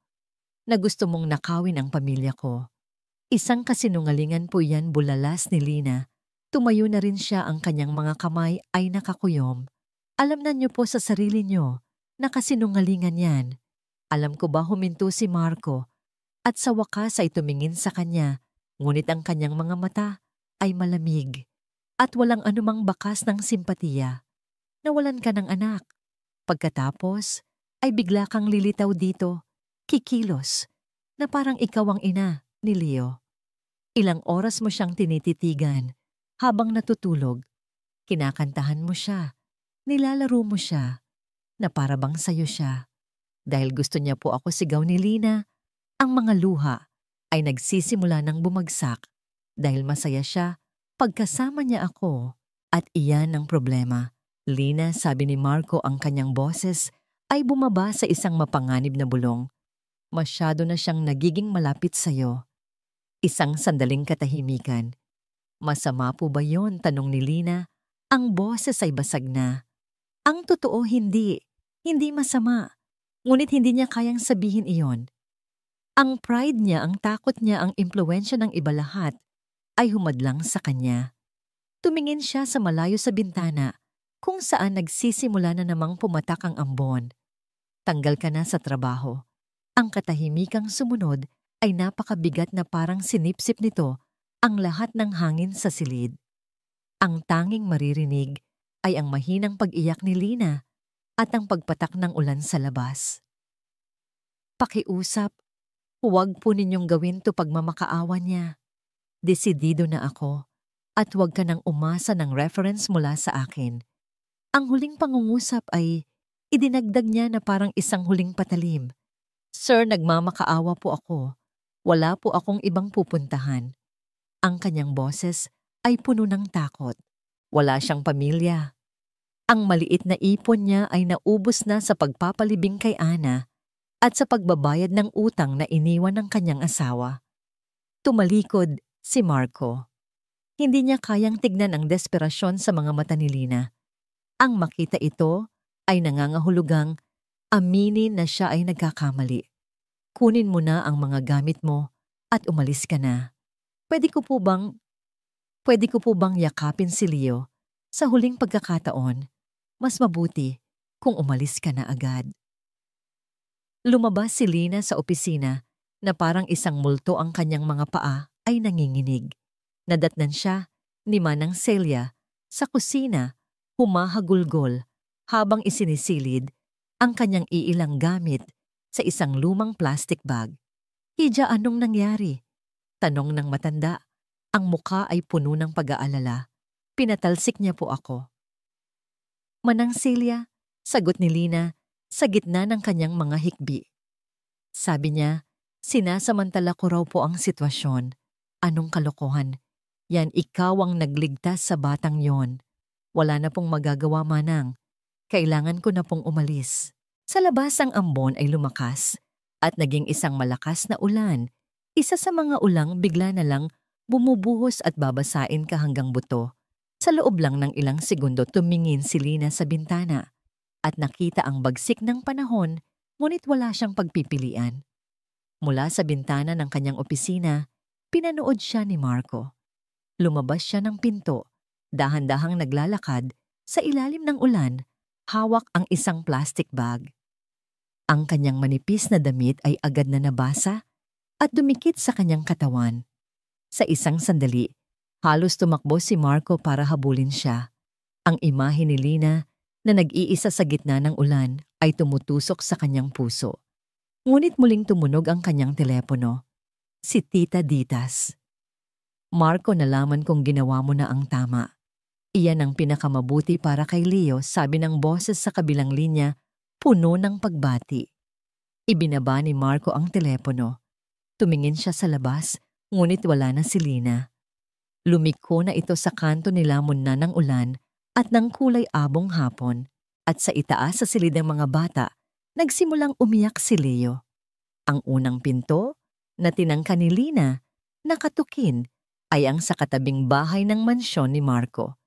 na gusto mong nakawin ang pamilya ko. Isang kasinungalingan po yan, bulalas ni Lina. Tumayo na rin siya, ang kanyang mga kamay ay nakakuyom. "Alam na niyo po sa sarili niyo na kasinungalingan yan." Alam ko ba, huminto si Marco, at sa wakas ay tumingin sa kanya, ngunit ang kanyang mga mata ay malamig at walang anumang bakas ng simpatiya. "Nawalan ka ng anak. Pagkatapos ay bigla kang lilitaw dito, kikilos, na parang ikaw ang ina ni Leo. Ilang oras mo siyang tinititigan habang natutulog. Kinakantahan mo siya, nilalaro mo siya, na para bang sayo siya. Dahil gusto niya po ako," sigaw ni Lina. Ang mga luha ay nagsisimula ng bumagsak dahil masaya siya pagkasama niya ako, at iyan ang problema. "Lina," sabi ni Marco, ang kanyang boses ay bumaba sa isang mapanganib na bulong. "Masyado na siyang nagiging malapit sa'yo." Isang sandaling katahimikan. "Masama po ba yon?" tanong ni Lina. Ang boses ay basag na. Ang totoo, hindi. Hindi masama. Ngunit hindi niya kayang sabihin iyon. Ang pride niya, ang takot niya, ang impluwensya ng iba, lahat ay humadlang sa kanya. Tumingin siya sa malayo sa bintana, kung saan nagsisimula na namang pumatak ang ambon. "Tanggal ka na sa trabaho." Ang katahimikang sumunod ay napakabigat, na parang sinipsip nito ang lahat ng hangin sa silid. Ang tanging maririnig ay ang mahinang pag-iyak ni Lina at ang pagpatak ng ulan sa labas. "Pakiusap, huwag po ninyong gawin to," pagmamakaawa niya. "Desidido na ako, at huwag ka nang umasa ng reference mula sa akin." Ang huling pangungusap ay Idinagdag niya na parang isang huling patalim. Sir, nagmamakaawa po ako. Wala po akong ibang pupuntahan. Ang kanyang boses ay puno ng takot. Wala siyang pamilya. Ang maliit na ipon niya ay naubos na sa pagpapalibing kay Ana at sa pagbabayad ng utang na iniwan ng kanyang asawa. Tumalikod si Marco. Hindi niya kayang tignan ang desperasyon sa mga mata ni Lina. Ang makita ito ay nangangahulugang aminin na siya ay nagkakamali. Kunin mo na ang mga gamit mo at umalis ka na. Pwede ko po bang yakapin si Leo sa huling pagkakataon? Mas mabuti kung umalis ka na agad. Lumabas si Lina sa opisina na parang isang multo ang kanyang mga paa ay nanginginig. Nadatnan siya ni Manang Celia sa kusina, humahagulgol habang isinisilid ang kanyang iilang gamit sa isang lumang plastic bag. Hija, anong nangyari? Tanong ng matanda. Ang mukha ay puno ng pag-aalala. Pinatalsik niya po ako. Manang Celia, sagot ni Lina sa gitna ng kanyang mga hikbi. Sabi niya, sinasamantala ko raw po ang sitwasyon. Anong kalokohan? Yan, ikaw ang nagligtas sa batang yon. Wala na pong magagawa, Manang. Kailangan ko na pong umalis. Sa labas ang ambon ay lumakas at naging isang malakas na ulan. Isa sa mga ulang bigla na lang bumubuhos at babasain ka hanggang buto. Sa loob lang ng ilang segundo tumingin si Lina sa bintana at nakita ang bagsik ng panahon, ngunit wala siyang pagpipilian. Mula sa bintana ng kanyang opisina, pinanood siya ni Marco. Lumabas siya ng pinto, dahan-dahang naglalakad sa ilalim ng ulan, hawak ang isang plastic bag. Ang kanyang manipis na damit ay agad na nabasa at dumikit sa kanyang katawan. Sa isang sandali, halos tumakbo si Marco para habulin siya. Ang imahe ni Lina na nag-iisa sa gitna ng ulan ay tumutusok sa kanyang puso. Ngunit muling tumunog ang kanyang telepono. Si Tita Ditas. Marco, nalaman kong ginawa mo na ang tama. Iyan ang pinakamabuti para kay Leo, sabi ng boses sa kabilang linya, puno ng pagbati. Ibinaba ni Marco ang telepono. Tumingin siya sa labas, ngunit wala na si Lina. Lumiko na ito sa kanto nilamon na ng ulan at ng kulay abong hapon, at sa itaas sa silid ng mga bata, nagsimulang umiyak si Leo. Ang unang pinto na tinangka ni Lina, nakatukin, ay ang sa katabing bahay ng mansyon ni Marco.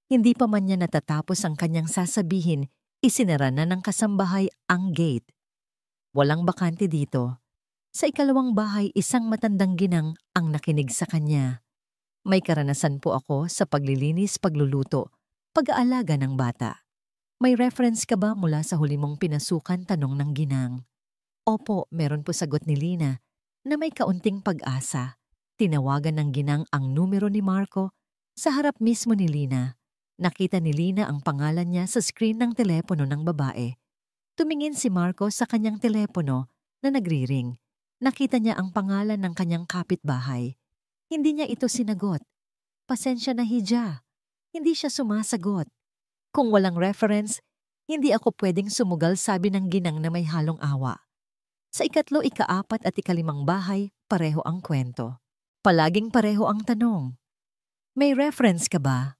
Hindi pa man niya natatapos ang kanyang sasabihin, isinara na ng kasambahay ang gate. Walang bakante dito. Sa ikalawang bahay, isang matandang ginang ang nakinig sa kanya. May karanasan po ako sa paglilinis, pagluluto, pag-aalaga ng bata. May reference ka ba mula sa huli mong pinasukan? Tanong ng ginang. Opo, meron po, sagot ni Lina na may kaunting pag-asa. Tinawagan ng ginang ang numero ni Marco sa harap mismo ni Lina. Nakita ni Lina ang pangalan niya sa screen ng telepono ng babae. Tumingin si Marco sa kanyang telepono na nagri-ring. Nakita niya ang pangalan ng kanyang kapitbahay. Hindi niya ito sinagot. Pasensya na, Hija. Hindi siya sumasagot. Kung walang reference, hindi ako pwedeng sumugal, sabi ng ginang na may halong awa. Sa ikatlo, ikaapat at ikalimang bahay, pareho ang kwento. Palaging pareho ang tanong. May reference ka ba?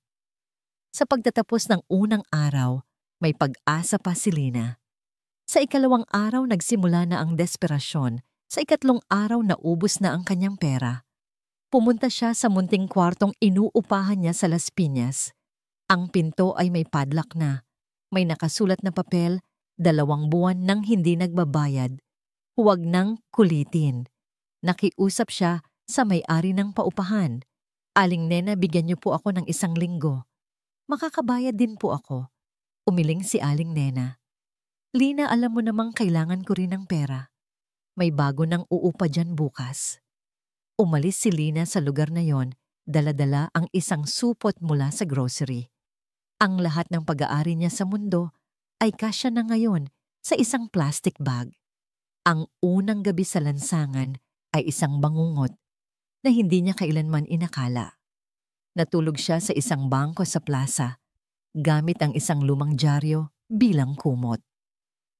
Sa pagtatapos ng unang araw, may pag-asa pa si Lina. Sa ikalawang araw, nagsimula na ang desperasyon. Sa ikatlong araw, naubos na ang kanyang pera. Pumunta siya sa munting kwartong inuupahan niya sa Las Piñas. Ang pinto ay may padlock na. May nakasulat na papel, 2 buwan nang hindi nagbabayad. Huwag nang kulitin. Nakiusap siya sa may-ari ng paupahan. Aling Nena, bigyan niyo po ako ng 1 linggo. Makakabayad din po ako. Umiling si Aling Nena. Lina, alam mo namang kailangan ko rin ng pera. May bago nang uupa dyan bukas. Umalis si Lina sa lugar na yon, dala-dala ang isang supot mula sa grocery. Ang lahat ng pag-aari niya sa mundo ay kasya na ngayon sa isang plastic bag. Ang unang gabi sa lansangan ay isang bangungot na hindi niya kailanman inakala. Natulog siya sa isang bangko sa plaza, gamit ang isang lumang dyaryo bilang kumot.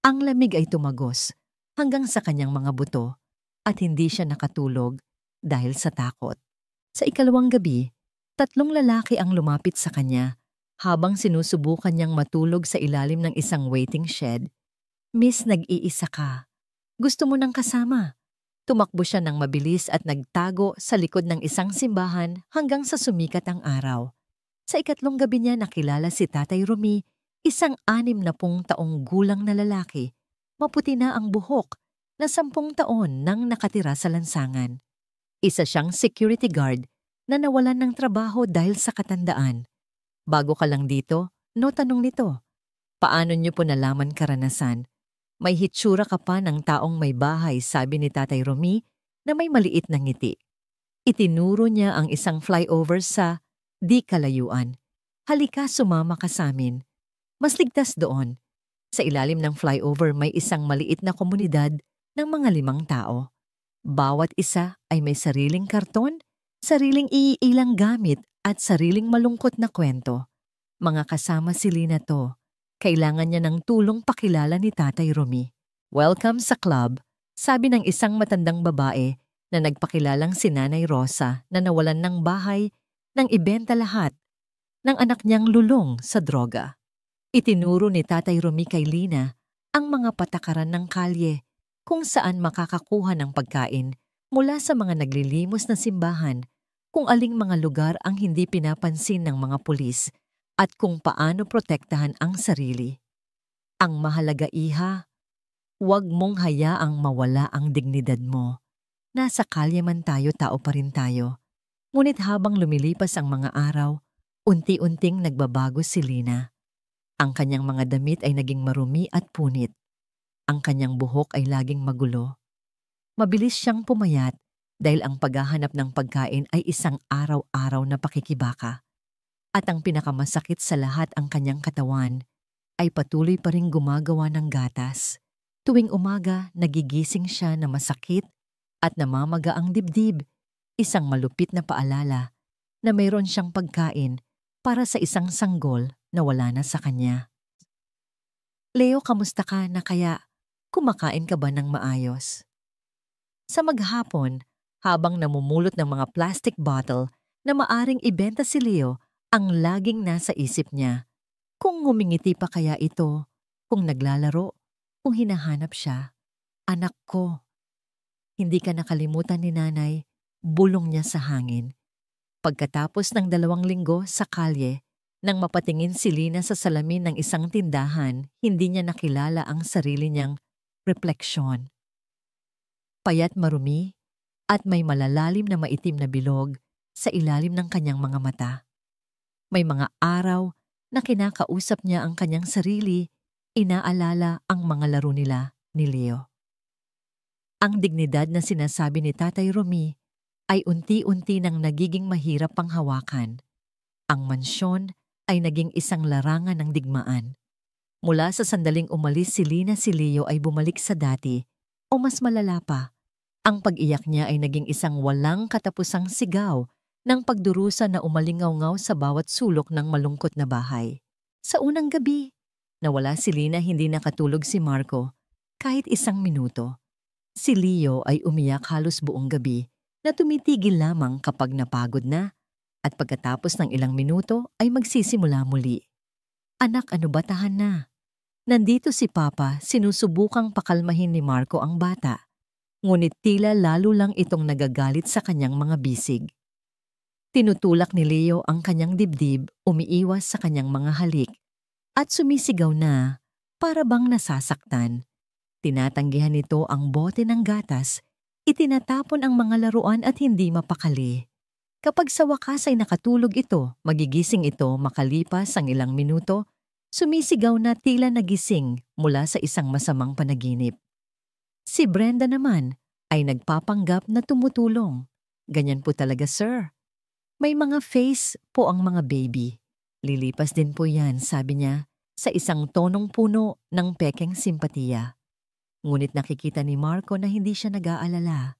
Ang lamig ay tumagos hanggang sa kanyang mga buto at hindi siya nakatulog dahil sa takot. Sa ikalawang gabi, 3 lalaki ang lumapit sa kanya habang sinusubukan niyang matulog sa ilalim ng isang waiting shed. "Miss, nag-iisa ka. Gusto mo ng kasama?" Tumakbo siya ng mabilis at nagtago sa likod ng isang simbahan hanggang sa sumikat ang araw. Sa ikatlong gabi niya nakilala si Tatay Romy, isang 60 taong gulang na lalaki. Maputi na ang buhok, na 10 taon nang nakatira sa lansangan. Isa siyang security guard na nawalan ng trabaho dahil sa katandaan. "Bago ka lang dito?" No, tanong nito. "Paano niyo po nalaman karanasan? May hitsura ka pa ng taong may bahay," sabi ni Tatay Romy na may maliit na ngiti. Itinuro niya ang isang flyover sa di kalayuan. "Halika, sumama ka sa amin. Mas ligtas doon." Sa ilalim ng flyover may isang maliit na komunidad ng mga 5 tao. Bawat isa ay may sariling karton, sariling iilang gamit at sariling malungkot na kwento. Mga kasama si Lina to. Kailangan niya ng tulong pakilala ni Tatay Romy. "Welcome sa club," sabi ng isang matandang babae na nagpakilalang si Nanay Rosa na nawalan ng bahay nang ibenta lahat ng anak niyang lulong sa droga. Itinuro ni Tatay Romy kay Lina ang mga patakaran ng kalye kung saan makakakuha ng pagkain mula sa mga naglilimos na simbahan, kung aling mga lugar ang hindi pinapansin ng mga pulis, at kung paano protektahan ang sarili. "Ang mahalaga, iha, huwag mong hayaang mawala ang dignidad mo. Nasa kalye man tayo, tao pa rin tayo." Ngunit habang lumilipas ang mga araw, unti-unting nagbabago si Lina. Ang kanyang mga damit ay naging marumi at punit. Ang kanyang buhok ay laging magulo. Mabilis siyang pumayat dahil ang paghahanap ng pagkain ay isang araw-araw na pakikibaka. At ang pinakamasakit sa lahat, ang kanyang katawan ay patuloy pa ring gumagawa ng gatas. Tuwing umaga, nagigising siya na masakit at namamaga ang dibdib, isang malupit na paalala na mayroon siyang pagkain para sa isang sanggol na wala na sa kanya. "Leo, kamusta ka na kaya? Kumakain ka ba ng maayos?" Sa maghapon, habang namumulot ng mga plastic bottle na maaring ibenta si Leo, ang laging nasa isip niya, kung ngumingiti pa kaya ito, kung naglalaro, kung hinahanap siya. "Anak ko." Hindi ka nakalimutan ni Nanay, bulong niya sa hangin. Pagkatapos ng 2 linggo sa kalye, nang mapatingin si Lina sa salamin ng isang tindahan, hindi niya nakilala ang sarili niyang refleksyon. Payat, marumi, at may malalalim na maitim na bilog sa ilalim ng kanyang mga mata. May mga araw na kinakausap niya ang kanyang sarili, inaalala ang mga laro nila ni Leo. Ang dignidad na sinasabi ni Tatay Romy ay unti-unti nang nagiging mahirap pang hawakan. Ang mansyon ay naging isang larangan ng digmaan. Mula sa sandaling umalis si Lina, si Leo ay bumalik sa dati, o mas malala pa. Ang pag-iyak niya ay naging isang walang katapusang sigaw ng pagdurusa na umalingaw-ngaw sa bawat sulok ng malungkot na bahay. Sa unang gabi, nawala si Lina, hindi nakatulog si Marco kahit 1 minuto. Si Leo ay umiyak halos buong gabi na tumitigil lamang kapag napagod na, at pagkatapos ng ilang minuto ay magsisimula muli. "Anak, ano ba, tahan na. Nandito si Papa." Sinusubukang pakalmahin ni Marco ang bata. Ngunit tila lalo lang itong nagagalit sa kanyang mga bisig. Tinutulak ni Leo ang kanyang dibdib, umiiwas sa kanyang mga halik, at sumisigaw na para bang nasasaktan. Tinatanggihan nito ang bote ng gatas, itinatapon ang mga laruan at hindi mapakali. Kapag sa wakas ay nakatulog ito, magigising ito makalipas ang ilang minuto, sumisigaw na tila nagising mula sa isang masamang panaginip. Si Brenda naman ay nagpapanggap na tumutulong. "Ganyan po talaga, sir. May mga face po ang mga baby. Lilipas din po yan," sabi niya sa isang tonong puno ng pekeng simpatiya. Ngunit nakikita ni Marco na hindi siya nag-aalala.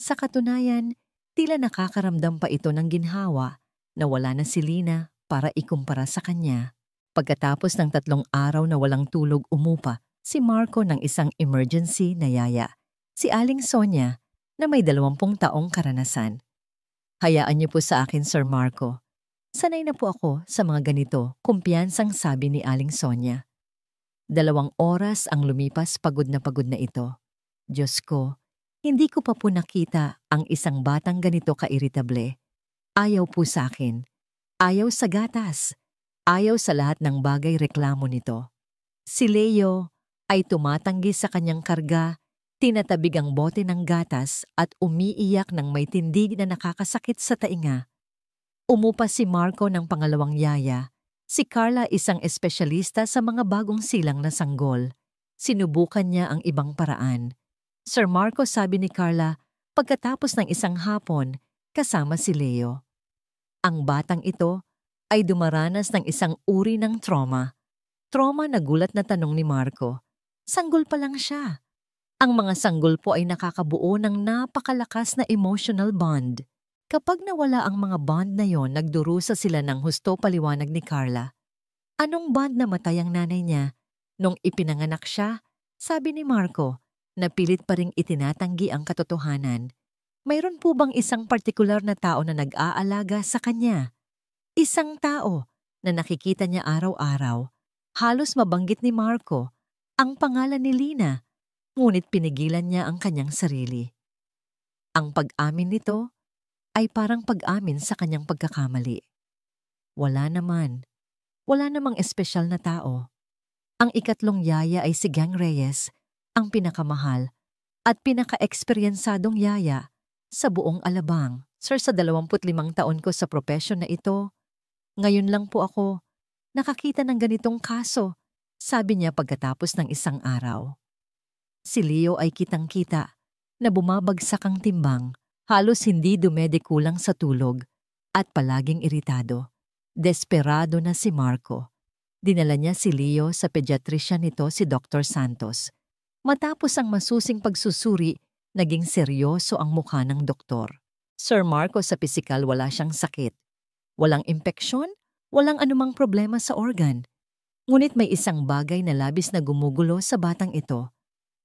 Sa katunayan, tila nakakaramdam pa ito ng ginhawa na wala na si Lina para ikumpara sa kanya. Pagkatapos ng 3 araw na walang tulog, umupa Si Marco ng isang emergency na yaya. Si Aling Sonia na may 20 taong karanasan. Hayaan niyo po sa akin, Sir Marco. Sanay na po ako sa mga ganito, kumpiyansang sabi ni Aling Sonia. 2 oras ang lumipas, pagod na ito. Diyos ko, hindi ko pa po nakita ang isang batang ganito ka-iritable. Ayaw po sa akin. Ayaw sa gatas. Ayaw sa lahat ng bagay, reklamo nito. Si Leo ay tumatanggi sa kanyang karga, tinatabig ang bote ng gatas at umiiyak ng may tindig na nakakasakit sa tainga. Umupa si Marco ng pangalawang yaya. Si Carla isang espesyalista sa mga bagong silang na sanggol. Sinubukan niya ang ibang paraan. Sir Marco, sabi ni Carla, pagkatapos ng isang hapon, kasama si Leo. Ang batang ito ay dumaranas ng isang uri ng trauma. Trauma na gulat na tanong ni Marco. Sanggol pa lang siya. Ang mga sanggol po ay nakakabuo ng napakalakas na emotional bond. Kapag nawala ang mga bond na yon, nagdurusa sila ng husto, paliwanag ni Carla. Anong bond? Namatay ang nanay niya nung ipinanganak siya? Sabi ni Marco, na pilit pa ring itinatanggi ang katotohanan. Mayroon po bang isang partikular na tao na nag-aalaga sa kanya? Isang tao na nakikita niya araw-araw. Halos mabanggit ni Marco ang pangalan ni Lina, ngunit pinigilan niya ang kanyang sarili. Ang pag-amin nito ay parang pag-amin sa kanyang pagkakamali. Wala namang espesyal na tao. Ang ikatlong yaya ay si Gang Reyes, ang pinakamahal at pinaka-eksperyensadong yaya sa buong Alabang. Sir, sa 25 taon ko sa propesyon na ito, ngayon lang po ako nakakita ng ganitong kaso, sabi niya pagkatapos ng isang araw. Si Leo ay kitang-kita na bumabagsak ang timbang, halos hindi dumedekulang sa tulog at palaging iritado. Desperado na si Marco. Dinala niya si Leo sa pediatrician nito, si Dr. Santos. Matapos ang masusing pagsusuri, naging seryoso ang mukha ng doktor. Sir Marco, sa pisikal wala siyang sakit. Walang impeksyon, walang anumang problema sa organ. Ngunit may isang bagay na labis na gumugulo sa batang ito.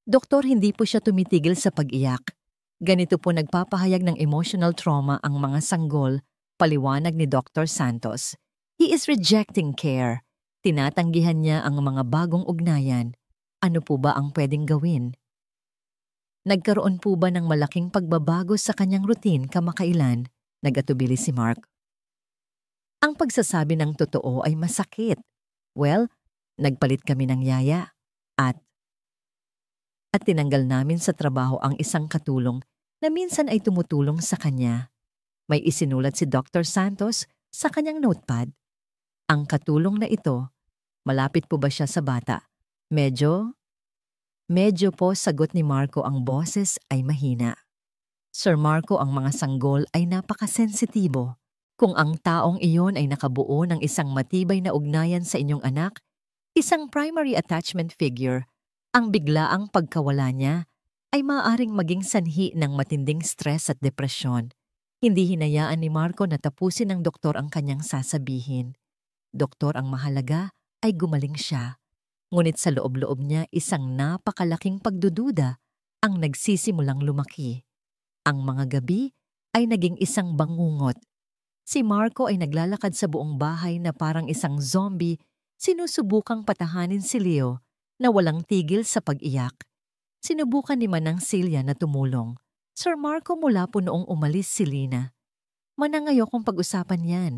Doktor, hindi po siya tumitigil sa pag-iyak. Ganito po nagpapahayag ng emotional trauma ang mga sanggol, paliwanag ni Dr. Santos. He is rejecting care. Tinatanggihan niya ang mga bagong ugnayan. Ano po ba ang pwedeng gawin? Nagkaroon po ba ng malaking pagbabago sa kanyang routine kamakailan? Nagatubili si Mark. Ang pagsasabi ng totoo ay masakit. Well, nagpalit kami ng yaya at tinanggal namin sa trabaho ang isang katulong na minsan ay tumutulong sa kanya. May isinulat si Dr. Santos sa kanyang notepad. Ang katulong na ito, malapit po ba siya sa bata? Medyo po, sagot ni Marco, ang boses ay mahina. Sir Marco, ang mga sanggol ay napakasensitibo. Kung ang taong iyon ay nakabuo ng isang matibay na ugnayan sa inyong anak, isang primary attachment figure, ang biglaang pagkawala niya ay maaaring maging sanhi ng matinding stress at depresyon. Hindi hinayaan ni Marco na tapusin ng doktor ang kanyang sasabihin. Doktor, ang mahalaga ay gumaling siya. Ngunit sa loob-loob niya, isang napakalaking pagdududa ang nagsisimulang lumaki. Ang mga gabi ay naging isang bangungot. Si Marco ay naglalakad sa buong bahay na parang isang zombie, sinusubukang patahanin si Leo na walang tigil sa pag-iyak. Sinubukan ni Manang Celia na tumulong. Sir Marco, mula po noong umalis si Lina. Manangayo kong pag-usapan yan.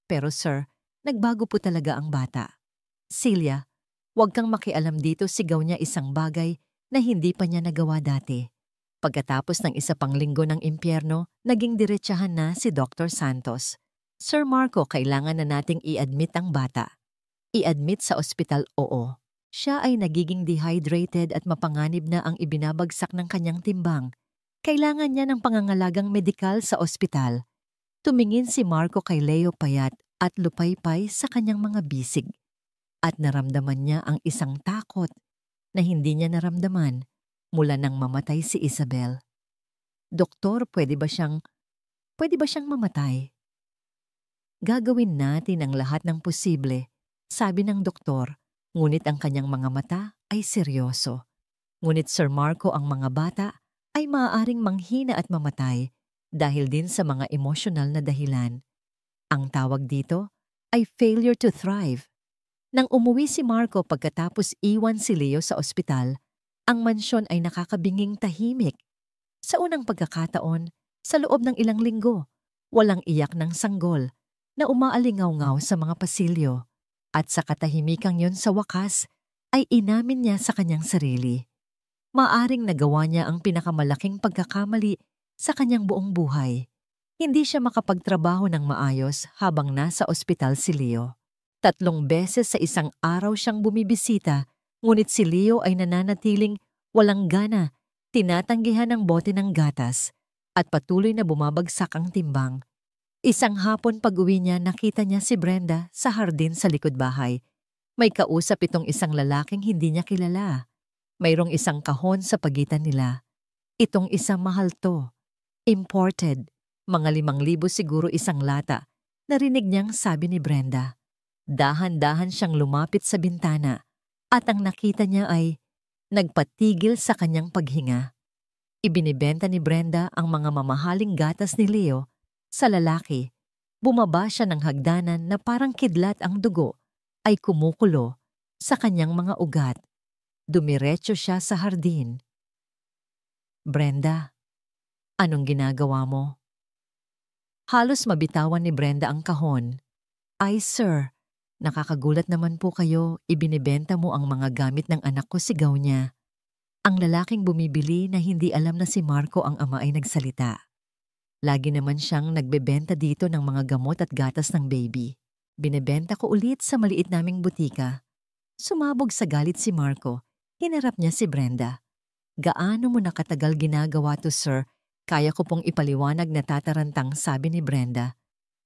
Pero sir, nagbago po talaga ang bata. Celia, huwag kang makialam dito, sigaw niya, isang bagay na hindi pa niya nagawa dati. Pagkatapos ng isa pang linggo ng impyerno, naging diretsahan na si Dr. Santos. Sir Marco, kailangan na nating i-admit ang bata. I-admit sa ospital, oo. Siya ay nagiging dehydrated at mapanganib na ang ibinabagsak ng kanyang timbang. Kailangan niya ng pangangalagang medikal sa ospital. Tumingin si Marco kay Leo, payat at lupaypay sa kanyang mga bisig. At naramdaman niya ang isang takot na hindi niya naramdaman mula nang mamatay si Isabel. Doktor, pwede ba siyang mamatay? Gagawin natin ang lahat ng posible, sabi ng doktor, ngunit ang kanyang mga mata ay seryoso. Ngunit Sir Marco, ang mga bata ay maaaring manghina at mamatay dahil din sa mga emosyonal na dahilan. Ang tawag dito ay failure to thrive. Nang umuwi si Marco pagkatapos iwan si Leo sa ospital, ang mansyon ay nakakabinging tahimik. Sa unang pagkakataon, sa loob ng ilang linggo, walang iyak ng sanggol na umaalingaw-ngaw sa mga pasilyo. At sa katahimikang yon sa wakas, ay inamin niya sa kanyang sarili. Maaring nagawa niya ang pinakamalaking pagkakamali sa kanyang buong buhay. Hindi siya makapagtrabaho ng maayos habang nasa ospital si Leo. 3 beses sa isang araw siyang bumibisita, ngunit si Leo ay nananatiling walang gana, tinatanggihan ng bote ng gatas, at patuloy na bumabagsak ang timbang. Isang hapon pag-uwi niya, nakita niya si Brenda sa hardin sa likod bahay. May kausap itong isang lalaking hindi niya kilala. Mayroong isang kahon sa pagitan nila. Itong isang mahal to. Imported. Mga 5,000 siguro isang lata. Narinig niyang sabi ni Brenda. Dahan-dahan siyang lumapit sa bintana at ang nakita niya ay nagpatigil sa kanyang paghinga. Ibinibenta ni Brenda ang mga mamahaling gatas ni Leo sa lalaki. Bumaba siya ng hagdanan na parang kidlat, ang dugo ay kumukulo sa kanyang mga ugat. Dumiretso siya sa hardin. Brenda, anong ginagawa mo? Halos mabitawan ni Brenda ang kahon. Ay sir, nakakagulat naman po kayo, ibinibenta mo ang mga gamit ng anak ko, sigaw niya. Ang lalaking bumibili na hindi alam na si Marco ang ama ay nagsalita. Lagi naman siyang nagbebenta dito ng mga gamot at gatas ng baby. Binebenta ko ulit sa maliit naming butika. Sumabog sa galit si Marco. Hinarap niya si Brenda. Gaano mo nakatagal ginagawa to, sir? Kaya ko pong ipaliwanag na tatarantang, sabi ni Brenda.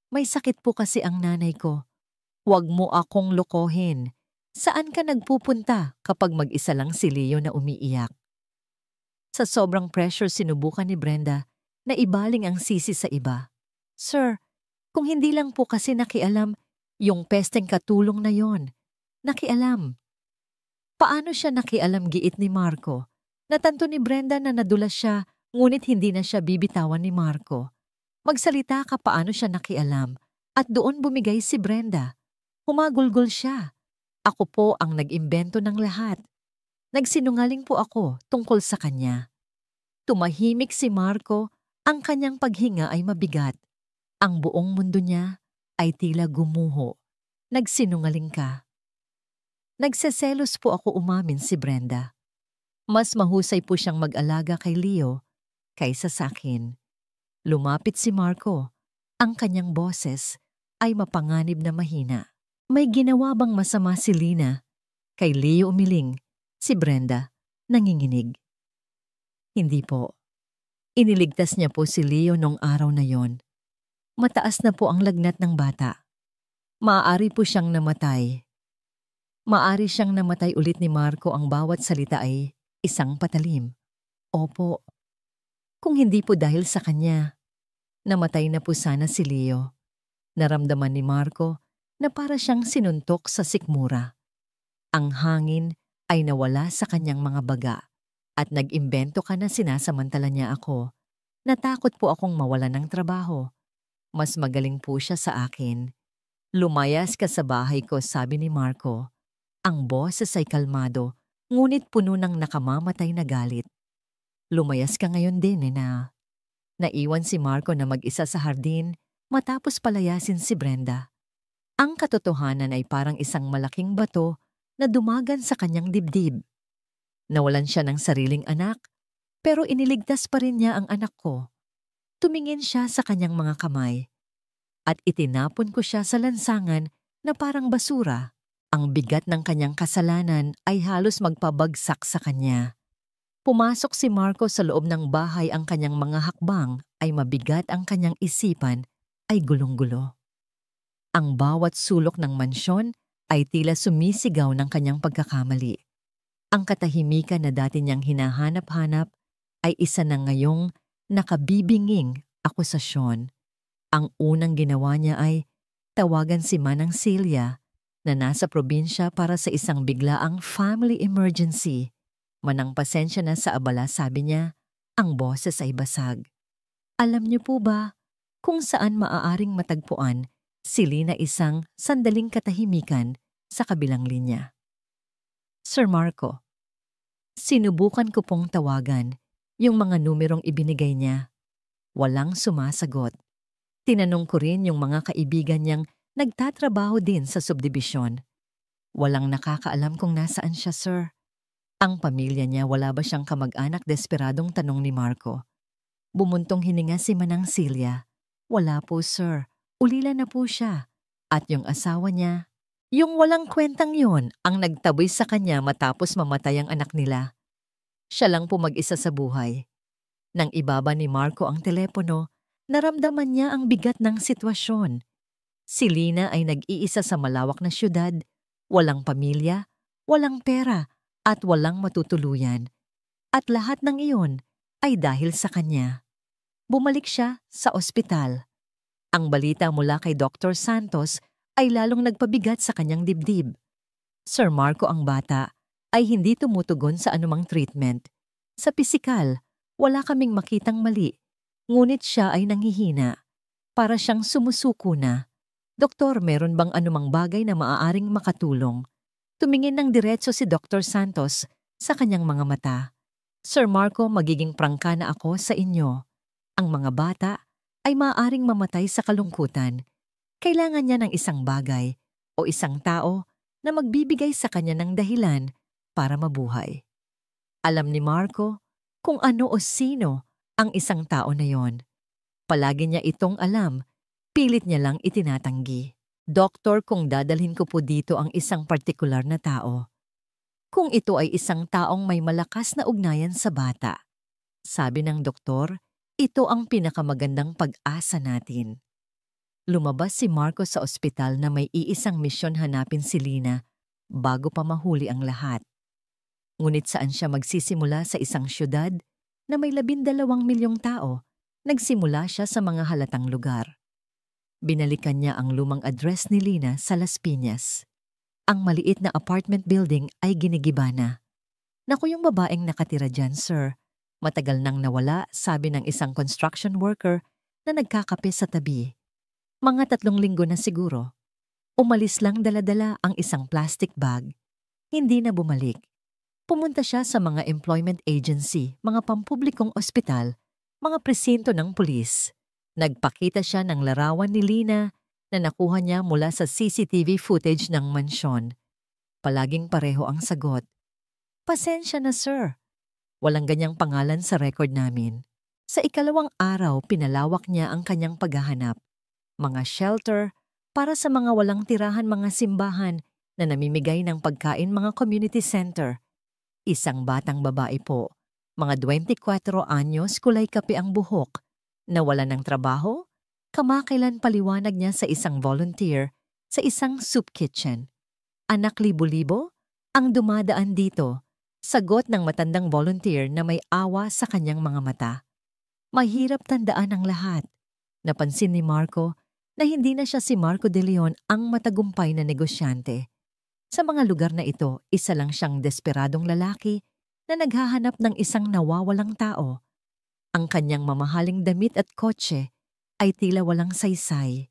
May sakit po kasi ang nanay ko. Huwag mo akong lokohin. Saan ka nagpupunta kapag mag-isa lang si Leo na umiiyak? Sa sobrang pressure, sinubukan ni Brenda na ibaling ang sisi sa iba. Sir, kung hindi lang po kasi nakialam yung pesteng katulong na yon. Nakialam. Paano siya nakialam, giit ni Marco? Natanto ni Brenda na nadulas siya, ngunit hindi na siya bibitawan ni Marco. Magsalita ka, paano siya nakialam? At doon bumigay si Brenda. Humagulgol siya. Ako po ang nag-imbento ng lahat. Nagsinungaling po ako tungkol sa kanya. Tumahimik si Marco, ang kanyang paghinga ay mabigat. Ang buong mundo niya ay tila gumuho. Nagsinungaling ka. Nagseselos po ako, umamin si Brenda. Mas mahusay po siyang mag-alaga kay Leo kaysa sa akin. Lumapit si Marco. Ang kanyang boses ay mapanganib na mahina. May ginawa bang masama si Lina? Kay Leo umiling. Si Brenda, nanginginig. Hindi po. Iniligtas niya po si Leo nung araw na yon. Mataas na po ang lagnat ng bata. Maaari po siyang namatay. Maaari siyang namatay, ulit ni Marco, ang bawat salita ay isang patalim. Opo. Kung hindi po dahil sa kanya, namatay na po sana si Leo. Naramdaman ni Marco na para siyang sinuntok sa sikmura. Ang hangin ay nawala sa kanyang mga baga at nag-imbento ka na sinasamantala niya ako. Natakot po akong mawalan ng trabaho. Mas magaling po siya sa akin. Lumayas ka sa bahay ko, sabi ni Marco. Ang boses ay kalmado, ngunit puno ng nakamamatay na galit. Lumayas ka ngayon din, na. Naiwan si Marco na mag-isa sa hardin matapos palayasin si Brenda. Ang katotohanan ay parang isang malaking bato na dumagan sa kanyang dibdib. Nawalan siya ng sariling anak, pero iniligtas pa rin niya ang anak ko. Tumingin siya sa kanyang mga kamay at itinapon ko siya sa lansangan na parang basura. Ang bigat ng kanyang kasalanan ay halos magpabagsak sa kanya. Pumasok si Marco sa loob ng bahay, ang kanyang mga hakbang ay mabigat, ang kanyang isipan ay gulong-gulo. Ang bawat sulok ng mansyon ay tila sumisigaw ng kanyang pagkakamali. Ang katahimikan na dati niyang hinahanap-hanap ay isa na ngayong nakabibinging akusasyon. Ang unang ginawa niya ay tawagan si Manang Celia na nasa probinsya para sa isang biglaang family emergency. Manang pasensya na sa abala, sabi niya, ang boses ay basag. Alam niyo po ba kung saan maaaring matagpuan si Lina isang sandaling katahimikan sa kabilang linya? Sir Marco, sinubukan ko pong tawagan yung mga numerong ibinigay niya. Walang sumasagot. Tinanong ko rin yung mga kaibigan niyang nagtatrabaho din sa subdibisyon. Walang nakakaalam kung nasaan siya, sir. Ang pamilya niya, wala ba siyang kamag-anak? Desperadong tanong ni Marco. Bumuntong hininga si Manang Celia. Wala po, sir. Ulila na po siya. At yung asawa niya, yung walang kwentang yon ang nagtaboy sa kanya matapos mamatay ang anak nila. Siya lang po mag-isa sa buhay. Nang ibaba ni Marco ang telepono, naramdaman niya ang bigat ng sitwasyon. Si Lina ay nag-iisa sa malawak na syudad, walang pamilya, walang pera, at walang matutuluyan. At lahat ng iyon ay dahil sa kanya. Bumalik siya sa ospital. Ang balita mula kay Dr. Santos ay lalong nagpabigat sa kanyang dibdib. Sir Marco, ang bata ay hindi tumutugon sa anumang treatment. Sa pisikal, wala kaming makitang mali, ngunit siya ay nanghihina. Para siyang sumusuko na. Doktor, meron bang anumang bagay na maaaring makatulong? Tumingin ng diretso si Dr. Santos sa kanyang mga mata. Sir Marco, magiging prangka na ako sa inyo. Ang mga bata ay maaaring mamatay sa kalungkutan. Kailangan niya ng isang bagay o isang tao na magbibigay sa kanya ng dahilan para mabuhay. Alam ni Marco kung ano o sino ang isang tao na yon. Palagi niya itong alam, pilit niya lang itinatanggi. Doktor, kung dadalhin ko po dito ang isang partikular na tao. Kung ito ay isang taong may malakas na ugnayan sa bata. Sabi ng doktor, ito ang pinakamagandang pag-asa natin. Lumabas si Marco sa ospital na may iisang misyon, hanapin si Lina bago pa mahuli ang lahat. Ngunit saan siya magsisimula? Sa isang syudad na may 12 milyong tao, nagsimula siya sa mga halatang lugar. Binalikan niya ang lumang address ni Lina sa Las Piñas. Ang maliit na apartment building ay ginigiba na. Naku, yung babaeng nakatira dyan, sir. Matagal nang nawala, sabi ng isang construction worker na nagkakape sa tabi. Mga 3 linggo na siguro. Umalis lang dala-dala ang isang plastic bag. Hindi na bumalik. Pumunta siya sa mga employment agency, mga pampublikong ospital, mga presinto ng pulis. Nagpakita siya ng larawan ni Lina na nakuha niya mula sa CCTV footage ng mansyon. Palaging pareho ang sagot. Pasensya na, sir. Walang ganyang pangalan sa record namin. Sa ikalawang araw, pinalawak niya ang kanyang paghahanap. Mga shelter para sa mga walang tirahan, mga simbahan na namimigay ng pagkain, mga community center. Isang batang babae po, mga 24 anyos, kulay kape ang buhok. Nawala ng trabaho? Kamakailan paliwanag niya sa isang volunteer sa isang soup kitchen. Anak, libo-libo ang dumadaan dito. Sagot ng matandang volunteer na may awa sa kanyang mga mata. Mahirap tandaan ang lahat. Napansin ni Marco na hindi na siya si Marco de Leon, ang matagumpay na negosyante. Sa mga lugar na ito, isa lang siyang desperadong lalaki na naghahanap ng isang nawawalang tao. Ang kanyang mamahaling damit at kotse ay tila walang saysay.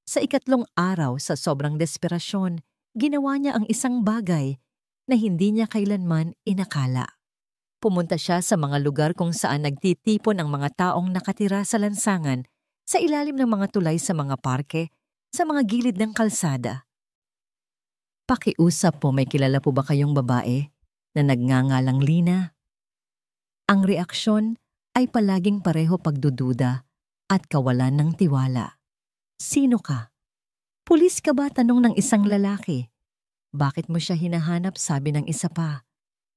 Sa ikatlong araw, sa sobrang desperasyon, ginawa niya ang isang bagay na hindi niya kailanman inakala. Pumunta siya sa mga lugar kung saan nagtitipon ang mga taong nakatira sa lansangan, sa ilalim ng mga tulay, sa mga parke, sa mga gilid ng kalsada. Pakiusap po, may kilala po ba kayong babae na nagngangalang Lina? Ang reaksyon ay palaging pareho, pagdududa at kawalan ng tiwala. Sino ka? Pulis ka ba? Tanong ng isang lalaki. Bakit mo siya hinahanap? Sabi ng isa pa.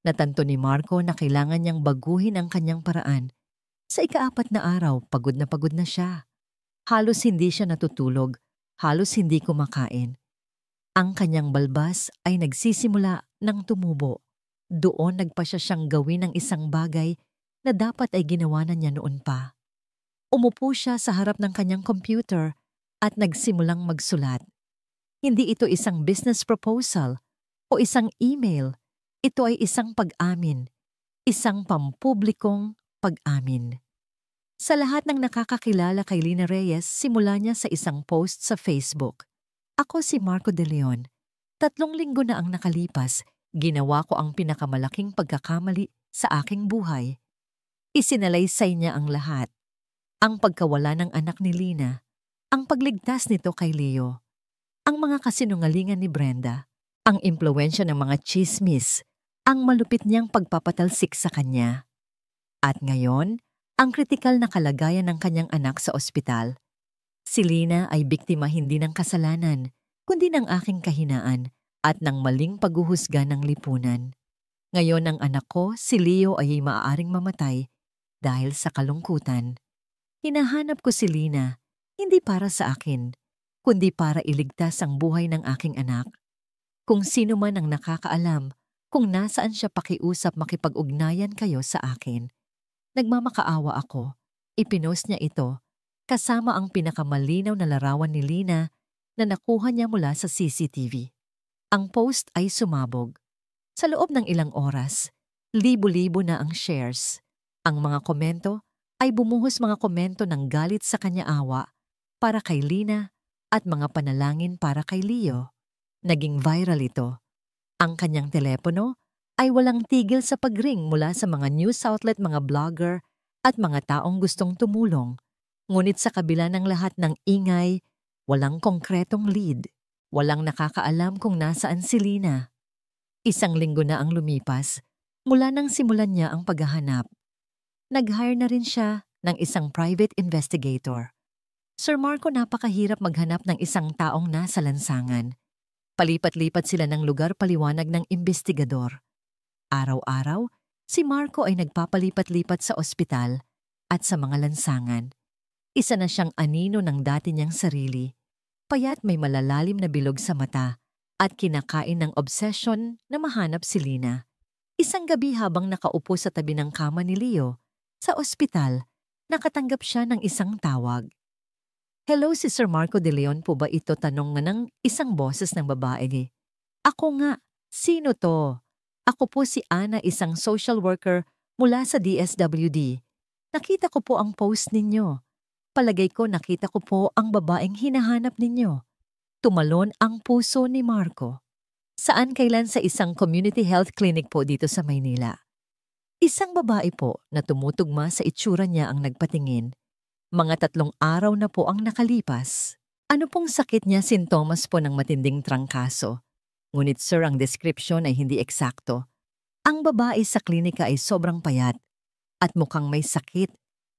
Natanto ni Marco na kailangan niyang baguhin ang kanyang paraan. Sa ika-4 na araw, pagod na siya. Halos hindi siya natutulog, halos hindi kumakain. Ang kanyang balbas ay nagsisimula ng tumubo. Doon nagpasya siyang gawin ng isang bagay na dapat ay ginawa na niya noon pa. Umupo siya sa harap ng kanyang computer at nagsimulang magsulat. Hindi ito isang business proposal o isang email. Ito ay isang pag-amin, isang pampublikong pag-amin. Sa lahat ng nakakakilala kay Lina Reyes, simula niya sa isang post sa Facebook. Ako si Marco De Leon. 3 linggo na ang nakalipas, ginawa ko ang pinakamalaking pagkakamali sa aking buhay. Isinalaysay niya ang lahat. Ang pagkawala ng anak ni Lina, ang pagligtas nito kay Leo, ang mga kasinungalingan ni Brenda, ang impluwensya ng mga chismis, ang malupit niyang pagpapatalsik sa kanya. At ngayon, ang kritikal na kalagayan ng kanyang anak sa ospital. Si Lina ay biktima hindi ng kasalanan, kundi ng aking kahinaan at ng maling paghuhusga ng lipunan. Ngayon ang anak ko, si Leo, ay maaaring mamatay dahil sa kalungkutan. Hinahanap ko si Lina, hindi para sa akin, kundi para iligtas ang buhay ng aking anak. Kung sino man ang nakakaalam kung nasaan siya, pakiusap, makipag-ugnayan kayo sa akin. Nagmamakaawa ako. Ipinost niya ito, kasama ang pinakamalinaw na larawan ni Lina na nakuha niya mula sa CCTV. Ang post ay sumabog. Sa loob ng ilang oras, libo-libo na ang shares. Ang mga komento ay bumuhos, mga komento ng galit sa kanya, awa para kay Lina at mga panalangin para kay Leo. Naging viral ito. Ang kanyang telepono ay walang tigil sa pag-ring mula sa mga news outlet, mga blogger at mga taong gustong tumulong. Ngunit sa kabila ng lahat ng ingay, walang konkretong lead. Walang nakakaalam kung nasaan si Lina. 1 linggo na ang lumipas mula nang simulan niya ang paghahanap. Nag-hire na rin siya ng isang private investigator. Sir Marco, napakahirap maghanap ng isang taong nasa lansangan. Palipat-lipat sila ng lugar, paliwanag ng investigador. Araw-araw, si Marco ay nagpapalipat-lipat sa ospital at sa mga lansangan. Isa na siyang anino ng dati niyang sarili. Payat, may malalalim na bilog sa mata at kinakain ng obsession na mahanap si Lina. Isang gabi habang nakaupo sa tabi ng kama ni Leo sa ospital, nakatanggap siya ng isang tawag. "Hello, si Sir Marco De Leon po ba ito?" tanong na ng isang boses ng babae. "Ako nga. Sino to?" "Ako po si Ana, isang social worker mula sa DSWD. Nakita ko po ang post ninyo. Palagay ko nakita ko po ang babaeng hinahanap ninyo." Tumalon ang puso ni Marco. "Saan, kailan?" "Sa isang community health clinic po dito sa Maynila." Isang babae po na tumutugma sa itsura niya ang nagpatingin. Mga 3 araw na po ang nakalipas. Ano pong sakit niya? Sintomas po ng matinding trangkaso. Ngunit sir, ang description ay hindi eksakto. Ang babae sa klinika ay sobrang payat at mukhang may sakit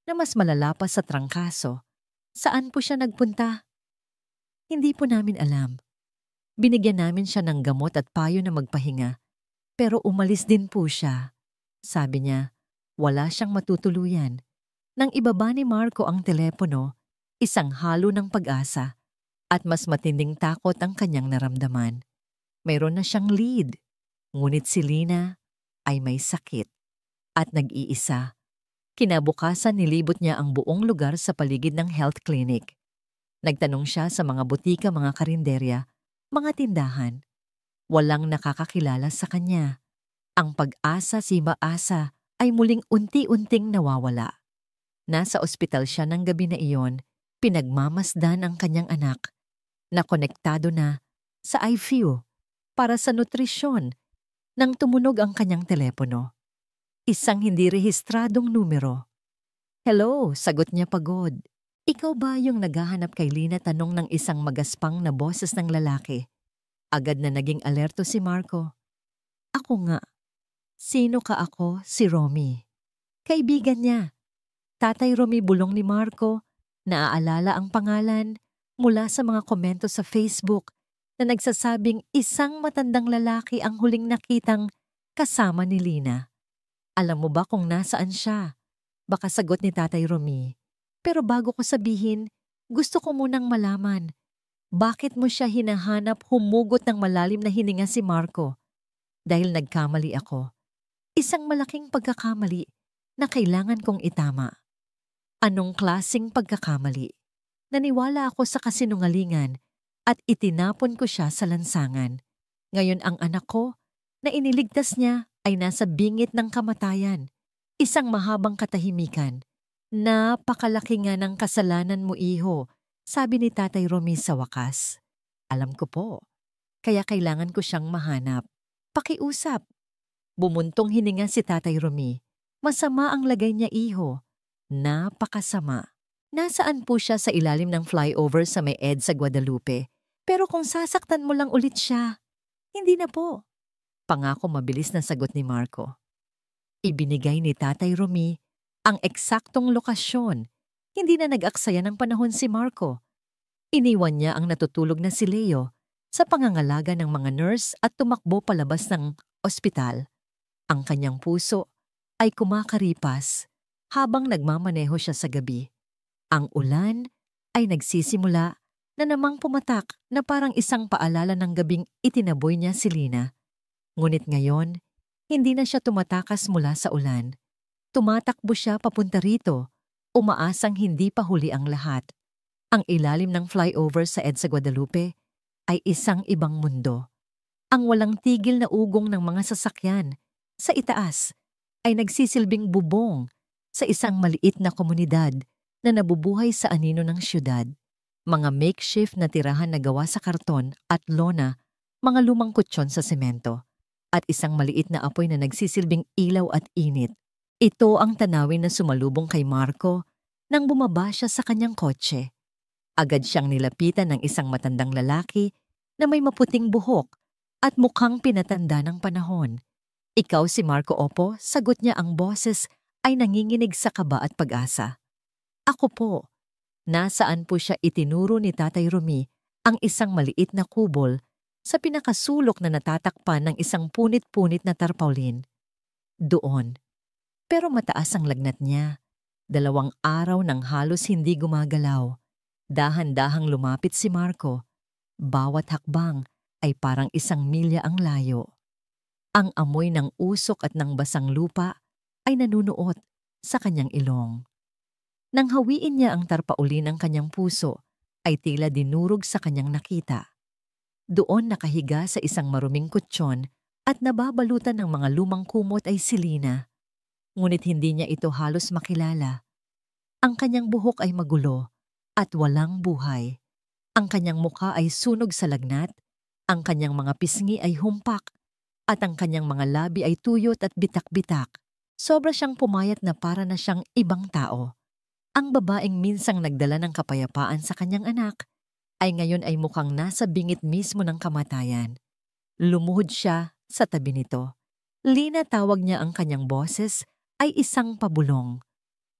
na mas malala pa sa trangkaso. Saan po siya nagpunta? Hindi po namin alam. Binigyan namin siya ng gamot at payo na magpahinga, pero umalis din po siya. Sabi niya, wala siyang matutuluyan. Nang ibaba ni Marco ang telepono, isang halo ng pag-asa at mas matinding takot ang kanyang naramdaman. Mayroon na siyang lead, ngunit si Lina ay may sakit at nag-iisa. Kinabukasan, nilibot niya ang buong lugar sa paligid ng health clinic. Nagtanong siya sa mga butika, mga karinderya, mga tindahan. Walang nakakakilala sa kanya. Ang pag-asa, si Maasa, ay muling unti-unting nawawala. Nasa ospital siya ng gabi na iyon, pinagmamasdan ang kanyang anak, na konektado na sa ICU para sa nutrisyon nang tumunog ang kanyang telepono. Isang hindi rehistradong numero. "Hello," sagot niya pagod. "Ikaw ba yung naghahanap kay Lina?" tanong ng isang magaspang na boses ng lalaki. Agad na naging alerto si Marco. "Ako nga." "Sino ka?" "Ako, si Romy." Kaibigan niya. Tatay Romy, bulong ni Marco. Naaalala ang pangalan mula sa mga komento sa Facebook na nagsasabing isang matandang lalaki ang huling nakitang kasama ni Lina. "Alam mo ba kung nasaan siya?" Baka sagot ni Tatay Romy. Pero bago ko sabihin, gusto ko munang malaman. Bakit mo siya hinahanap? Humugot ng malalim na hininga si Marco. "Dahil nagkamali ako. Isang malaking pagkakamali na kailangan kong itama." "Anong klaseng pagkakamali?" "Naniwala ako sa kasinungalingan at itinapon ko siya sa lansangan. Ngayon ang anak ko na iniligtas niya ay nasa bingit ng kamatayan. Isang mahabang katahimikan. Napakalaki nga ng kasalanan mo, iho, sabi ni Tatay Romy sa wakas. Alam ko po, kaya kailangan ko siyang mahanap. Pakiusap. Bumuntong hininga si Tatay Romy. Masama ang lagay niya, iho. Napakasama. Nasaan po siya sa ilalim ng flyover sa may EDSA Guadalupe? Pero kung sasaktan mo lang ulit siya, hindi na po. Pangako mabilis na sagot ni Marco. Ibinigay ni Tatay Romy ang eksaktong lokasyon. Hindi na nag-aksaya ng panahon si Marco. Iniwan niya ang natutulog na si Leo sa pangangalaga ng mga nurse at tumakbo palabas ng ospital. Ang kanyang puso ay kumakaripas habang nagmamaneho siya sa gabi. Ang ulan ay nagsisimula na namang pumatak na parang isang paalala ng gabing itinaboy niya si Lina. Ngunit ngayon, hindi na siya tumatakas mula sa ulan. Tumatakbo siya papunta rito, umaasang hindi pa huli ang lahat. Ang ilalim ng flyover sa EDSA Guadalupe ay isang ibang mundo. Ang walang tigil na ugong ng mga sasakyan sa itaas ay nagsisilbing bubong sa isang maliit na komunidad na nabubuhay sa anino ng syudad. Mga makeshift na tirahan na gawa sa karton at lona, mga lumang kutsyon sa semento, at isang maliit na apoy na nagsisilbing ilaw at init. Ito ang tanawin na sumalubong kay Marco nang bumaba siya sa kanyang kotse. Agad siyang nilapitan ng isang matandang lalaki na may maputing buhok at mukhang pinatanda ng panahon. Ikaw si Marco, opo, sagot niya, ang boses ay nanginginig sa kaba at pag-asa. Ako po. Nasaan po siya itinuro ni Tatay Romy ang isang maliit na kubol sa pinakasulok na natatakpan ng isang punit-punit na tarpaulin. Doon. Pero mataas ang lagnat niya. 2 araw nang halos hindi gumagalaw. Dahan-dahang lumapit si Marco. Bawat hakbang ay parang 1 milya ang layo. Ang amoy ng usok at ng basang lupa ay nanunuot sa kanyang ilong. Nang hawiin niya ang tarpaulin ng kanyang puso, ay tila dinurog sa kanyang nakita. Doon nakahiga sa isang maruming kutsyon at nababalutan ng mga lumang kumot ay si Lina. Ngunit hindi niya ito halos makilala. Ang kanyang buhok ay magulo at walang buhay. Ang kanyang mukha ay sunog sa lagnat, ang kanyang mga pisngi ay humpak, at ang kanyang mga labi ay tuyot at bitak-bitak. Sobra siyang pumayat na para na siyang ibang tao. Ang babaeng minsang nagdala ng kapayapaan sa kanyang anak ay ngayon ay mukhang nasa bingit mismo ng kamatayan. Lumuhod siya sa tabi nito. Lina, tawag niya, ang kanyang boses ay isang pabulong.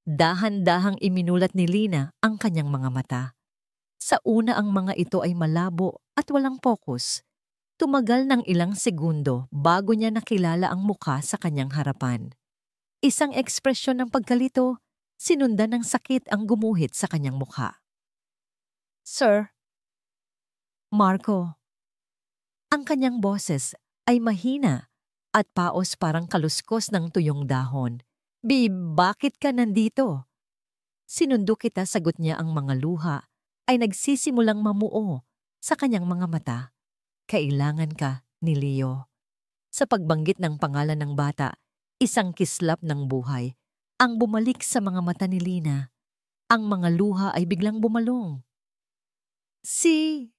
Dahan-dahang iminulat ni Lina ang kanyang mga mata. Sa una ang mga ito ay malabo at walang pokus. Tumagal ng ilang segundo bago niya nakilala ang mukha sa kanyang harapan. Isang ekspresyon ng pagkalito, sinundan ng sakit ang gumuhit sa kanyang mukha. Sir. Marco. Ang kanyang boses ay mahina at paos parang kaluskos ng tuyong dahon. Bakit ka nandito? Sinundo kita, sagot niya, ang mga luha ay nagsisimulang mamuo sa kanyang mga mata. Kailangan ka ni Leo. Sa pagbanggit ng pangalan ng bata, isang kislap ng buhay ang bumalik sa mga mata ni Lina. Ang mga luha ay biglang bumalong. Si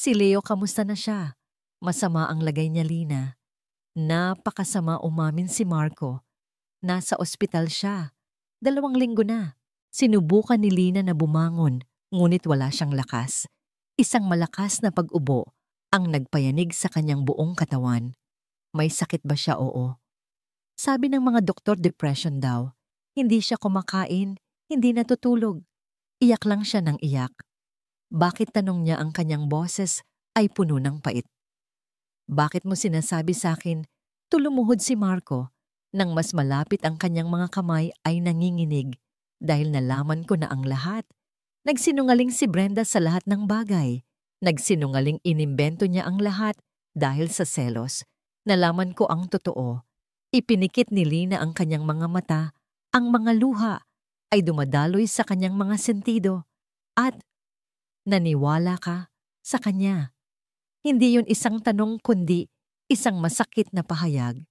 Leo, kamusta na siya? Masama ang lagay niya, Lina. Napakasama, umamin si Marco. Nasa ospital siya. 2 linggo na. Sinubukan ni Lina na bumangon, ngunit wala siyang lakas. Isang malakas na pag-ubo ang nagpayanig sa kanyang buong katawan. May sakit ba siya? Oo. Sabi ng mga doktor, depression daw. Hindi siya kumakain, hindi natutulog. Iyak lang siya ng iyak. Bakit, tanong niya, ang kanyang boses ay puno ng pait. Bakit mo sinasabi sa akin? Tulumuhod si Marco. Nang mas malapit ang kanyang mga kamay ay nanginginig dahil nalaman ko na ang lahat. Nagsinungaling si Brenda sa lahat ng bagay. Nagsinungaling, inimbento niya ang lahat dahil sa selos. Nalaman ko ang totoo. Ipinikit ni Lina ang kanyang mga mata. Ang mga luha ay dumadaloy sa kanyang mga sentido. At naniwala ka Sa kanya. Hindi yun isang tanong kundi isang masakit na pahayag.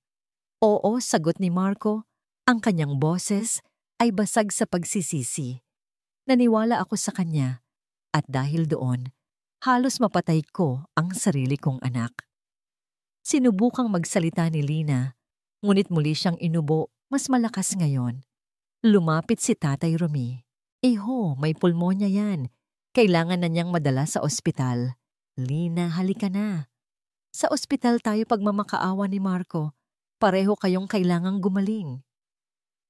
Oo, sagot ni Marco. Ang kanyang boses ay basag sa pagsisisi. Naniwala ako sa kanya at dahil doon, halos mapatay ko ang sarili kong anak. Sinubukang magsalita ni Lina, ngunit muli siyang inubo, mas malakas ngayon. Lumapit si Tatay Romy. Iho, may pulmonya yan. Kailangan na niyang madala sa ospital. Lina, halika na. Sa ospital tayo pagmamakaawa ni Marco. Pareho kayong kailangang gumaling.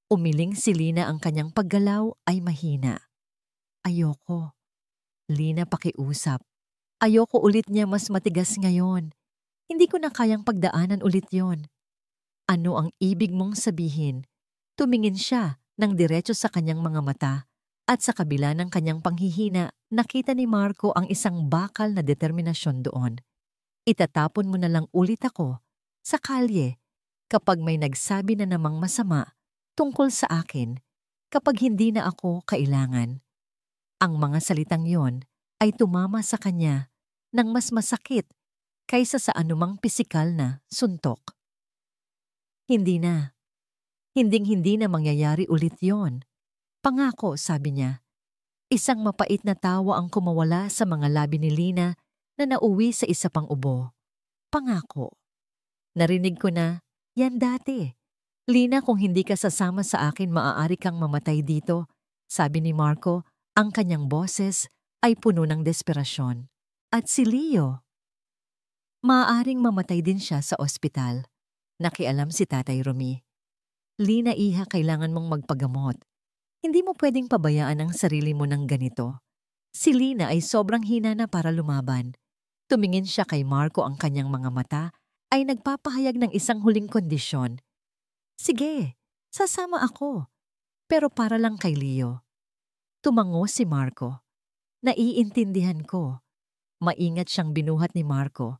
Umiling si Lina, ang kanyang paggalaw ay mahina. Ayoko. Lina, pakiusap. Ayoko ulit niya, mas matigas ngayon. Hindi ko na kayang pagdaanan ulit yon. Ano ang ibig mong sabihin? Tumingin siya ng diretso sa kanyang mga mata at sa kabila ng kanyang panghihina, nakita ni Marco ang isang bakal na determinasyon doon. Itatapon mo na lang ulit ako sa kalye kapag may nagsabi na namang masama tungkol sa akin kapag hindi na ako kailangan. Ang mga salitang yon ay tumama sa kanya ng mas masakit kaysa sa anumang pisikal na suntok. Hindi na. Hinding-hindi na mangyayari ulit yon. Pangako, sabi niya. Isang mapait na tawa ang kumawala sa mga labi ni Lina na nauwi sa isa pang ubo. Pangako. Narinig ko na, yan dati. Lina, kung hindi ka sasama sa akin, maaari kang mamatay dito, sabi ni Marco. Ang kanyang boses ay puno ng desperasyon. At si Leo? Maaaring mamatay din siya sa ospital. Nakialam si Tatay Romy. Lina, iha, kailangan mong magpagamot. Hindi mo pwedeng pabayaan ang sarili mo ng ganito. Si Lina ay sobrang hina na para lumaban. Tumingin siya kay Marco, ang kanyang mga mata ay nagpapahayag ng isang huling kondisyon. Sige, sasama ako. Pero para lang kay Leo. Tumango si Marco. Naiintindihan ko. Maingat siyang binuhat ni Marco.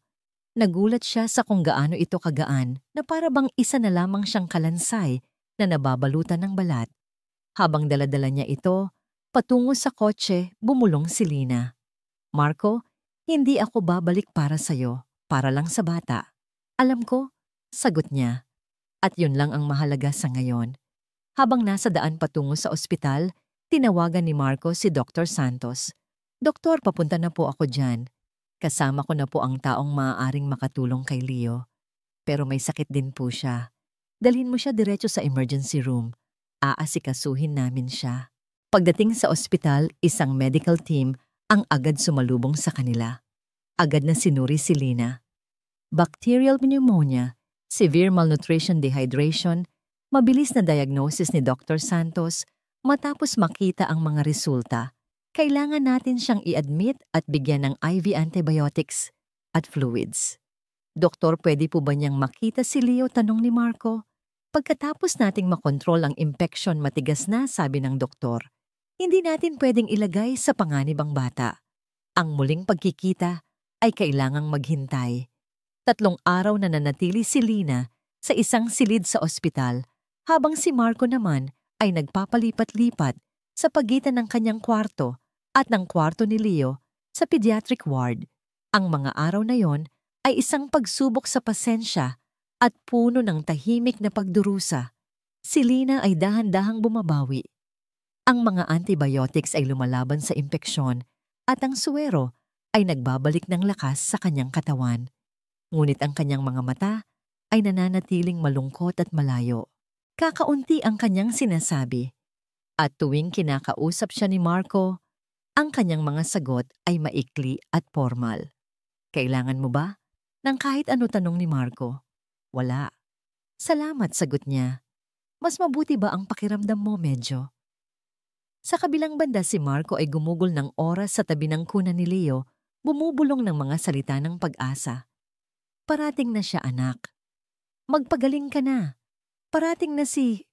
Nagulat siya sa kung gaano ito kagaan na para bang isa na lamang siyang kalansay na nababalutan ng balat. Habang daladala niya ito, patungo sa kotse, bumulong si Lina. Marco, hindi ako babalik para sa'yo, para lang sa bata. Alam ko, sagot niya. At yun lang ang mahalaga sa ngayon. Habang nasa daan patungo sa ospital, tinawagan ni Marco si Dr. Santos. Doktor, papunta na po ako dyan. Kasama ko na po ang taong maaaring makatulong kay Leo. Pero may sakit din po siya. Dalhin mo siya diretso sa emergency room. Aasikasuhin namin siya. Pagdating sa ospital, isang medical team ang agad sumalubong sa kanila. Agad na sinuri si Lina. Bacterial pneumonia, severe malnutrition dehydration, mabilis na diagnosis ni Dr. Santos. Matapos makita ang mga resulta, kailangan natin siyang i-admit at bigyan ng IV antibiotics at fluids. Doktor, pwede po ba niyang makita si Leo? Tanong ni Marco. Pagkatapos nating makontrol ang infection, matigas na, sabi ng doktor. Hindi natin pwedeng ilagay sa panganib ang bata. Ang muling pagkikita ay kailangang maghintay. 3 araw na nanatili si Lina sa isang silid sa ospital, habang si Marco naman ay nagpapalipat-lipat sa pagitan ng kanyang kwarto at ng kwarto ni Leo sa pediatric ward. Ang mga araw na yon ay isang pagsubok sa pasensya at puno ng tahimik na pagdurusa. Si Lina ay dahan-dahang bumabawi. Ang mga antibiotics ay lumalaban sa impeksyon at ang suwero ay nagbabalik ng lakas sa kanyang katawan. Ngunit ang kanyang mga mata ay nananatiling malungkot at malayo. Kakaunti ang kanyang sinasabi. At tuwing kinakausap siya ni Marco, ang kanyang mga sagot ay maikli at formal. Kailangan mo ba? Nang kahit ano, tanong ni Marco. Wala. Salamat, sagot niya. Mas mabuti ba ang pakiramdam mo medyo? Sa kabilang banda, si Marco ay gumugol ng oras sa tabi ng kuna ni Leo, bumubulong ng mga salita ng pag-asa. Parating na siya, anak. Magpagaling ka na. Parating na si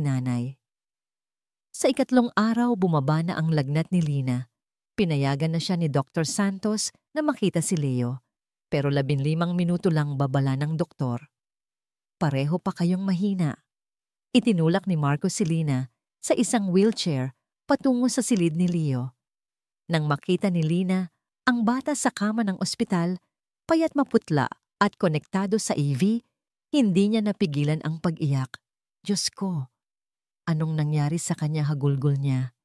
nanay. Sa 3 araw, bumaba na ang lagnat ni Lina. Pinayagan na siya ni Dr. Santos na makita si Leo. Pero 15 minuto lang babala ng doktor. Pareho pa kayong mahina. Itinulak ni Marco si Lina sa isang wheelchair patungo sa silid ni Leo. Nang makita ni Lina Ang bata sa kama ng ospital, payat maputla at konektado sa AV, hindi niya napigilan ang pag-iyak. Diyos ko, anong nangyari sa kanya, hagulgol niya.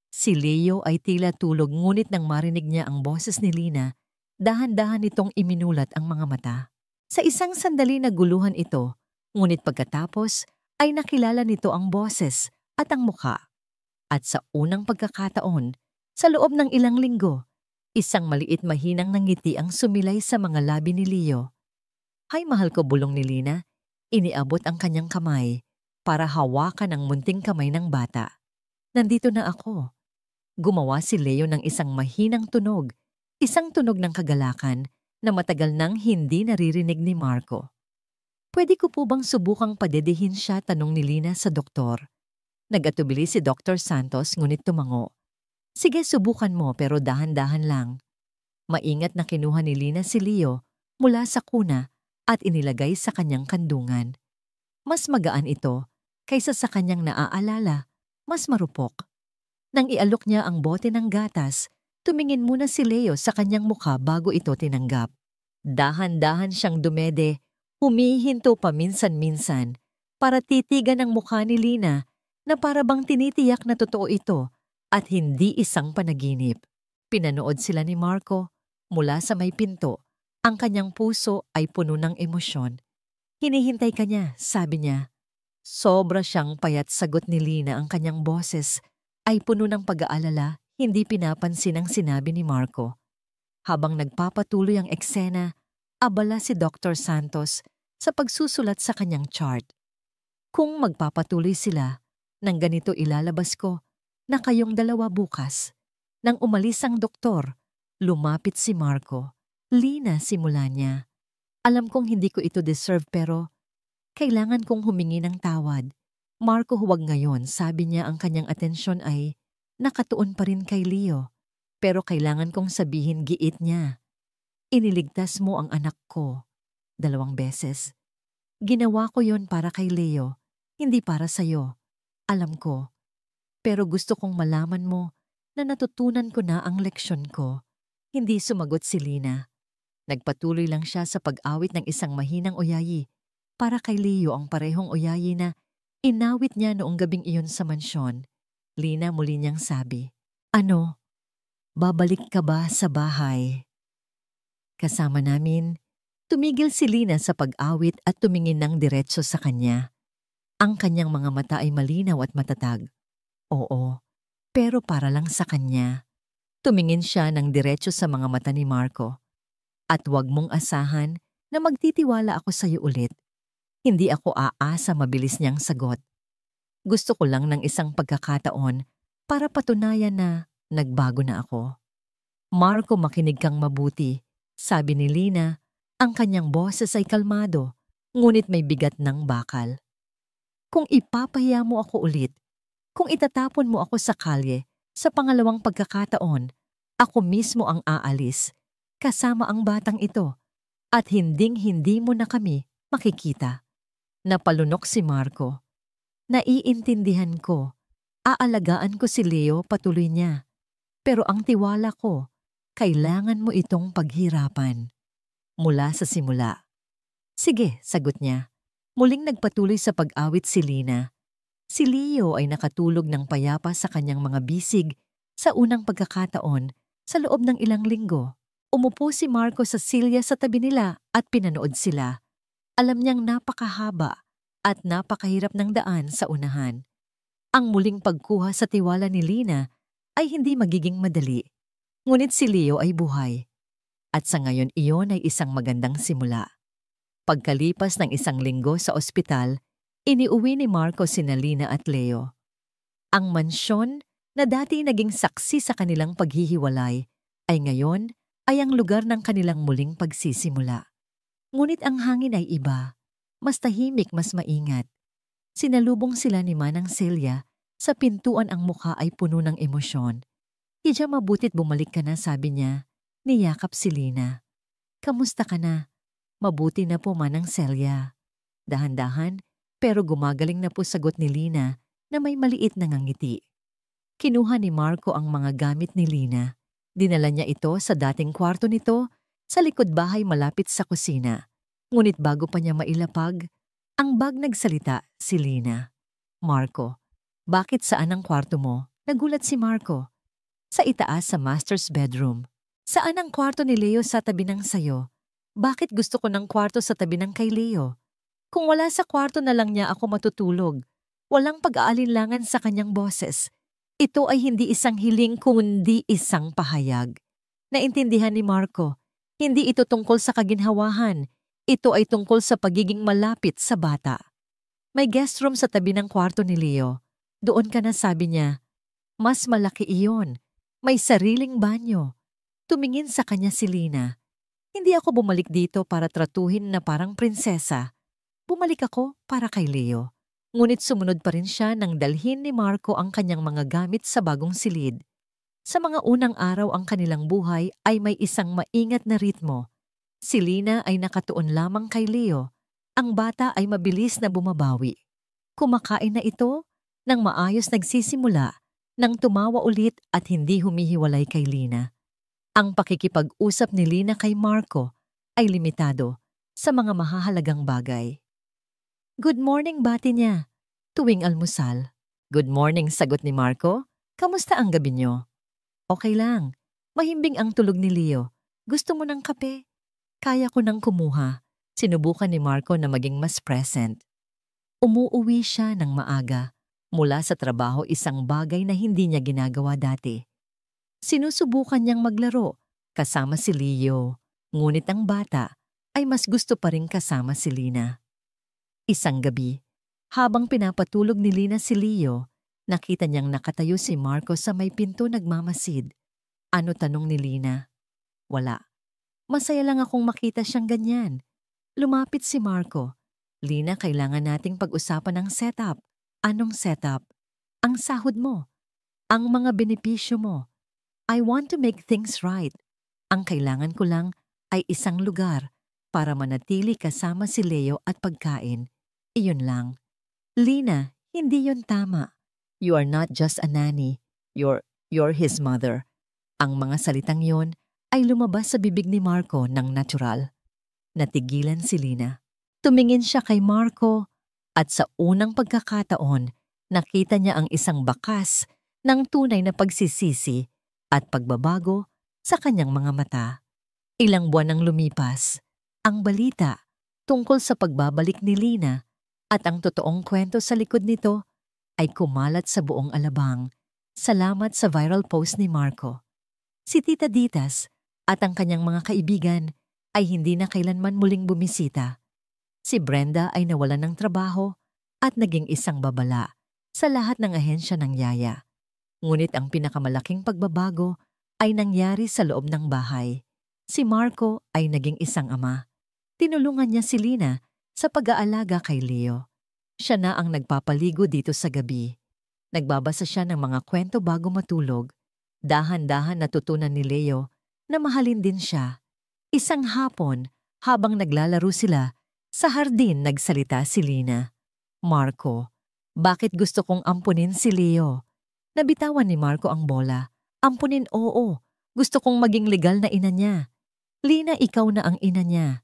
Si Leo ay tila tulog, ngunit nang marinig niya ang boses ni Lina, dahan-dahan nitong iminulat ang mga mata. Sa isang sandali naguluhan ito, ngunit pagkatapos ay nakilala nito ang boses at ang mukha. At sa unang pagkakataon, sa loob ng ilang linggo, isang maliit mahinang ngiti ang sumilay sa mga labi ni Leo. "Hay, mahal ko," bulong ni Lina. Iniabot ang kanyang kamay para hawakan ang munting kamay ng bata. "Nandito na ako." Gumawa si Leo ng isang mahinang tunog, isang tunog ng kagalakan na matagal nang hindi naririnig ni Marco. "Pwede ko po bang subukang padedehin siya?" tanong ni Lina sa doktor. Nag-atubili si Dr. Santos ngunit tumango. "Sige, subukan mo pero dahan-dahan lang." Maingat na kinuha ni Lina si Leo mula sa kuna at inilagay sa kanyang kandungan. Mas magaan ito kaysa sa kanyang naaalala, mas marupok. Nang ialok niya ang bote ng gatas, tumingin muna si Leo sa kanyang mukha bago ito tinanggap. Dahan-dahan siyang dumede, humihinto paminsan-minsan para titigan ang mukha ni Lina na para bang tinitiyak na totoo ito at hindi isang panaginip. Pinanood sila ni Marco mula sa may pinto. Ang kanyang puso ay puno ng emosyon. "Hinihintay ka niya," sabi niya. Sobra siyang payat, sagot ni Lina. Ang kanyang boses ay puno ng pag-aalala, hindi pinapansin ang sinabi ni Marco. Habang nagpapatuloy ang eksena, abala si Dr. Santos sa pagsusulat sa kanyang chart. "Kung magpapatuloy sila, nang ganito ilalabas ko na kayong dalawa bukas." Nang umalis ang doktor, lumapit si Marco. "Lina," simula niya. "Alam kong hindi ko ito deserve pero kailangan kong humingi ng tawad." "Marco, huwag ngayon," sabi niya. Ang kanyang atensyon ay nakatuon pa rin kay Leo. "Pero kailangan kong sabihin," giit niya. "Iniligtas mo ang anak ko 2 beses. Ginawa ko yon para kay Leo, hindi para sa'yo. Alam ko. Pero gusto kong malaman mo na natutunan ko na ang leksyon ko." Hindi sumagot si Lina. Nagpatuloy lang siya sa pag-awit ng isang mahinang oyayi para kay Leo, ang parehong oyayi na inawit niya noong gabing iyon sa mansyon. "Lina," muli niyang sabi. "Ano? Babalik ka ba sa bahay kasama namin?" Tumigil si Lina sa pag-awit at tumingin ng diretso sa kanya. Ang kanyang mga mata ay malinaw at matatag. "Oo, pero para lang sa kanya." Tumingin siya ng diretso sa mga mata ni Marco. "At huwag mong asahan na magtitiwala ako sa iyo ulit." Hindi ako aasa, mabilis niyang sagot. "Gusto ko lang ng isang pagkakataon para patunayan na nagbago na ako." "Marco, makinig kang mabuti," sabi ni Lina. Ang kanyang boses ay kalmado, ngunit may bigat ng bakal. "Kung ipapahiya mo ako ulit, kung itatapon mo ako sa kalye, sa pangalawang pagkakataon, ako mismo ang aalis, kasama ang batang ito, at hinding-hindi mo na kami makikita." Napalunok si Marco. "Naiintindihan ko. Aalagaan ko si Leo," patuloy niya. "Pero ang tiwala ko, kailangan mo itong paghirapan. Mula sa simula." "Sige," sagot niya. Muling nagpatuloy sa pag-awit si Lina. Si Leo ay nakatulog ng payapa sa kanyang mga bisig sa unang pagkakataon sa loob ng ilang linggo. Umupo si Marco sa silya sa tabi nila at pinanood sila. Alam niyang napakahaba at napakahirap ng daan sa unahan. Ang muling pagkuha sa tiwala ni Lina ay hindi magiging madali. Ngunit si Leo ay buhay. At sa ngayon iyon ay isang magandang simula. Pagkalipas ng 1 linggo sa ospital, iniuwi ni Marco sina Lina at Leo. Ang mansyon na dati naging saksi sa kanilang paghihiwalay ay ngayon ay ang lugar ng kanilang muling pagsisimula. Ngunit ang hangin ay iba, mas tahimik, mas maingat. Sinalubong sila ni Manang Celia. Sa pintuan ang mukha ay puno ng emosyon. "Hidya, mabutit bumalik ka na," sabi niya. Niyakap si Lina. "Kamusta ka na?" "Mabuti na po, Manang Celia." Dahan-dahan pero gumagaling na po, sagot ni Lina na may maliit na ngiti. Kinuha ni Marco ang mga gamit ni Lina. Dinala niya ito sa dating kwarto nito sa likod bahay malapit sa kusina. Ngunit bago pa niya mailapag, ang bag nagsalita si Lina. Marco, bakit saan ang kwarto mo? Nagulat si Marco. Sa itaas sa master's bedroom. Saan ang kwarto ni Leo sa tabi ng sayo? Bakit gusto ko ng kwarto sa tabi ng kay Leo? Kung wala sa kwarto na lang niya ako matutulog, walang pag-aalinlangan sa kanyang boses. Ito ay hindi isang hiling kundi isang pahayag. Naintindihan ni Marco, hindi ito tungkol sa kaginhawahan. Ito ay tungkol sa pagiging malapit sa bata. May guest room sa tabi ng kwarto ni Leo. Doon ka na, sabi niya. Mas malaki iyon. May sariling banyo. Tumingin sa kanya si Lina. Hindi ako bumalik dito para tratuhin na parang prinsesa. Bumalik ako para kay Leo. Ngunit sumunod pa rin siya nang dalhin ni Marco ang kanyang mga gamit sa bagong silid. Sa mga unang araw ang kanilang buhay ay may isang maingat na ritmo. Si Lina ay nakatuon lamang kay Leo. Ang bata ay mabilis na bumabawi. Kumakain na ito nang maayos nagsisimula nang tumawa ulit at hindi humihiwalay kay Lina. Ang pakikipag-usap ni Lina kay Marco ay limitado sa mga mahahalagang bagay. Good morning, bati niya. Tuwing almusal. Good morning, sagot ni Marco. Kamusta ang gabi niyo? Okay lang. Mahimbing ang tulog ni Leo. Gusto mo ng kape? Kaya ko nang kumuha. Sinubukan ni Marco na maging mas present. Umuuwi siya ng maaga. Mula sa trabaho, isang bagay na hindi niya ginagawa dati. Sinusubukan niyang maglaro kasama si Leo, ngunit ang bata ay mas gusto pa rin kasama si Lina. Isang gabi, habang pinapatulog ni Lina si Leo, nakita niyang nakatayo si Marco sa may pinto nagmamasid. Ano, tanong ni Lina? Wala. Masaya lang akong makita siyang ganyan. Lumapit si Marco. Lina, kailangan nating pag-usapan ang setup. Anong setup? Ang sahod mo. Ang mga benepisyo mo. I want to make things right. Ang kailangan ko lang ay isang lugar para manatili kasama si Leo at pagkain. Iyon lang. Lina, hindi yon tama. You are not just a nanny. You're his mother. Ang mga salitang yon ay lumabas sa bibig ni Marco ng natural. Natigilan si Lina. Tumingin siya kay Marco at sa unang pagkakataon, nakita niya ang isang bakas ng tunay na pagsisisi at pagbabago sa kanyang mga mata. Ilang buwan nang lumipas, ang balita tungkol sa pagbabalik ni Lina at ang totoong kwento sa likod nito ay kumalat sa buong Alabang. Salamat sa viral post ni Marco. Si Tita Ditas at ang kanyang mga kaibigan ay hindi na kailanman muling bumisita. Si Brenda ay nawalan ng trabaho at naging isang babala sa lahat ng ahensya ng yaya. Ngunit ang pinakamalaking pagbabago ay nangyari sa loob ng bahay. Si Marco ay naging isang ama. Tinulungan niya si Lina sa pag-aalaga kay Leo. Siya na ang nagpapaligo dito sa gabi. Nagbabasa siya ng mga kwento bago matulog. Dahan-dahan natutunan ni Leo na mahalin din siya. Isang hapon, habang naglalaro sila, sa hardin nagsalita si Lina. Marco, bakit gusto kong ampunin si Leo? Nabitawan ni Marco ang bola. Ampunin, oo. Gusto kong maging legal na ina niya. Lina, ikaw na ang ina niya.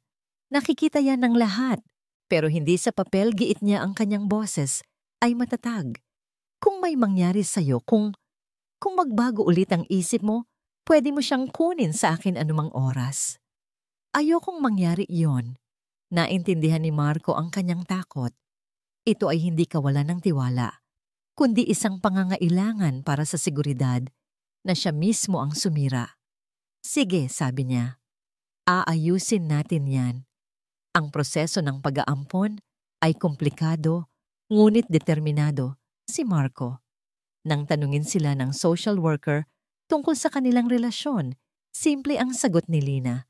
Nakikita yan ng lahat. Pero hindi sa papel, giit niya ang kanyang boses ay matatag. Kung may mangyari sa'yo, kung magbago ulit ang isip mo, pwede mo siyang kunin sa akin anumang oras. Ayokong mangyari iyon. Naintindihan ni Marco ang kanyang takot. Ito ay hindi kawalan ng tiwala, kundi isang pangangailangan para sa seguridad na siya mismo ang sumira. Sige, sabi niya. Aayusin natin yan. Ang proseso ng pag-aampon ay komplikado, ngunit determinado si Marco. Nang tanungin sila ng social worker tungkol sa kanilang relasyon, simple ang sagot ni Lina.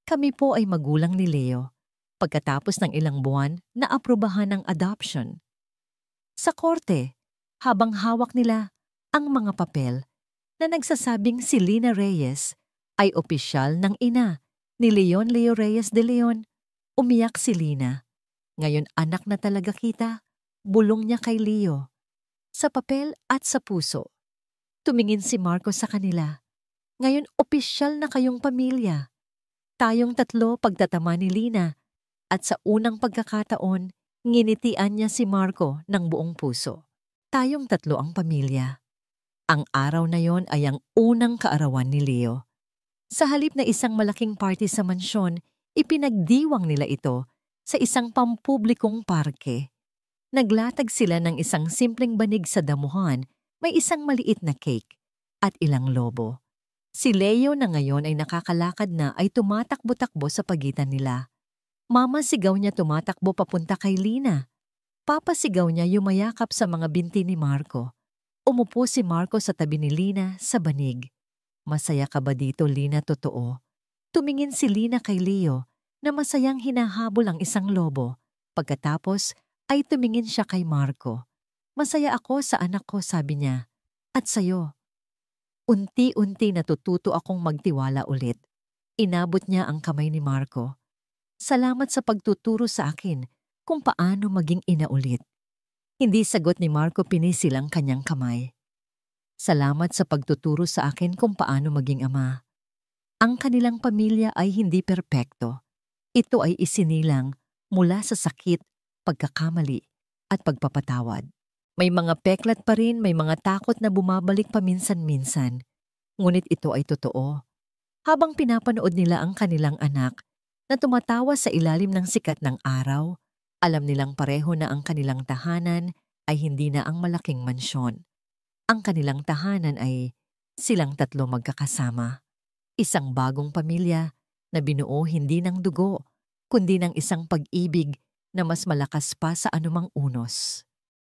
Kami po ay magulang ni Leo. Pagkatapos ng ilang buwan, naaprubahan ang adoption. Sa korte, habang hawak nila ang mga papel na nagsasabing si Lina Reyes ay opisyal ng ina ni Leon Leo Reyes de Leon, umiyak si Lina. Ngayon anak na talaga kita, bulong niya kay Leo. Sa papel at sa puso. Tumingin si Marco sa kanila. Ngayon opisyal na kayong pamilya. Tayong tatlo pagtatama ni Lina at sa unang pagkakataon, nginitian niya si Marco ng buong puso. Tayong tatlo ang pamilya. Ang araw na yon ay ang unang kaarawan ni Leo. Sa halip na isang malaking party sa mansyon, ipinagdiwang nila ito sa isang pampublikong parke. Naglatag sila ng isang simpleng banig sa damuhan, may isang maliit na cake at ilang lobo. Si Leo na ngayon ay nakakalakad na ay tumatakbo-takbo sa pagitan nila. Mama sigaw niya tumatakbo papunta kay Lina. Papa sigaw niya yumayakap sa mga binti ni Marco. Umupo si Marco sa tabi ni Lina sa banig. Masaya ka ba dito, Lina, totoo? Tumingin si Lina kay Leo na masayang hinahabol ang isang lobo. Pagkatapos ay tumingin siya kay Marco. Masaya ako sa anak ko, sabi niya. At sayo. Unti-unti natututo akong magtiwala ulit. Inabot niya ang kamay ni Marco. Salamat sa pagtuturo sa akin kung paano maging ina ulit. Hindi sagot ni Marco, pinisil ang kanyang kamay. Salamat sa pagtuturo sa akin kung paano maging ama. Ang kanilang pamilya ay hindi perpekto. Ito ay isinilang mula sa sakit, pagkakamali, at pagpapatawad. May mga peklat pa rin, may mga takot na bumabalik paminsan-minsan. Ngunit ito ay totoo. Habang pinapanood nila ang kanilang anak na tumatawa sa ilalim ng sikat ng araw, alam nilang pareho na ang kanilang tahanan ay hindi na ang malaking mansyon. Ang kanilang tahanan ay silang tatlo magkakasama. Isang bagong pamilya na binuo hindi ng dugo, kundi ng isang pag-ibig na mas malakas pa sa anumang unos.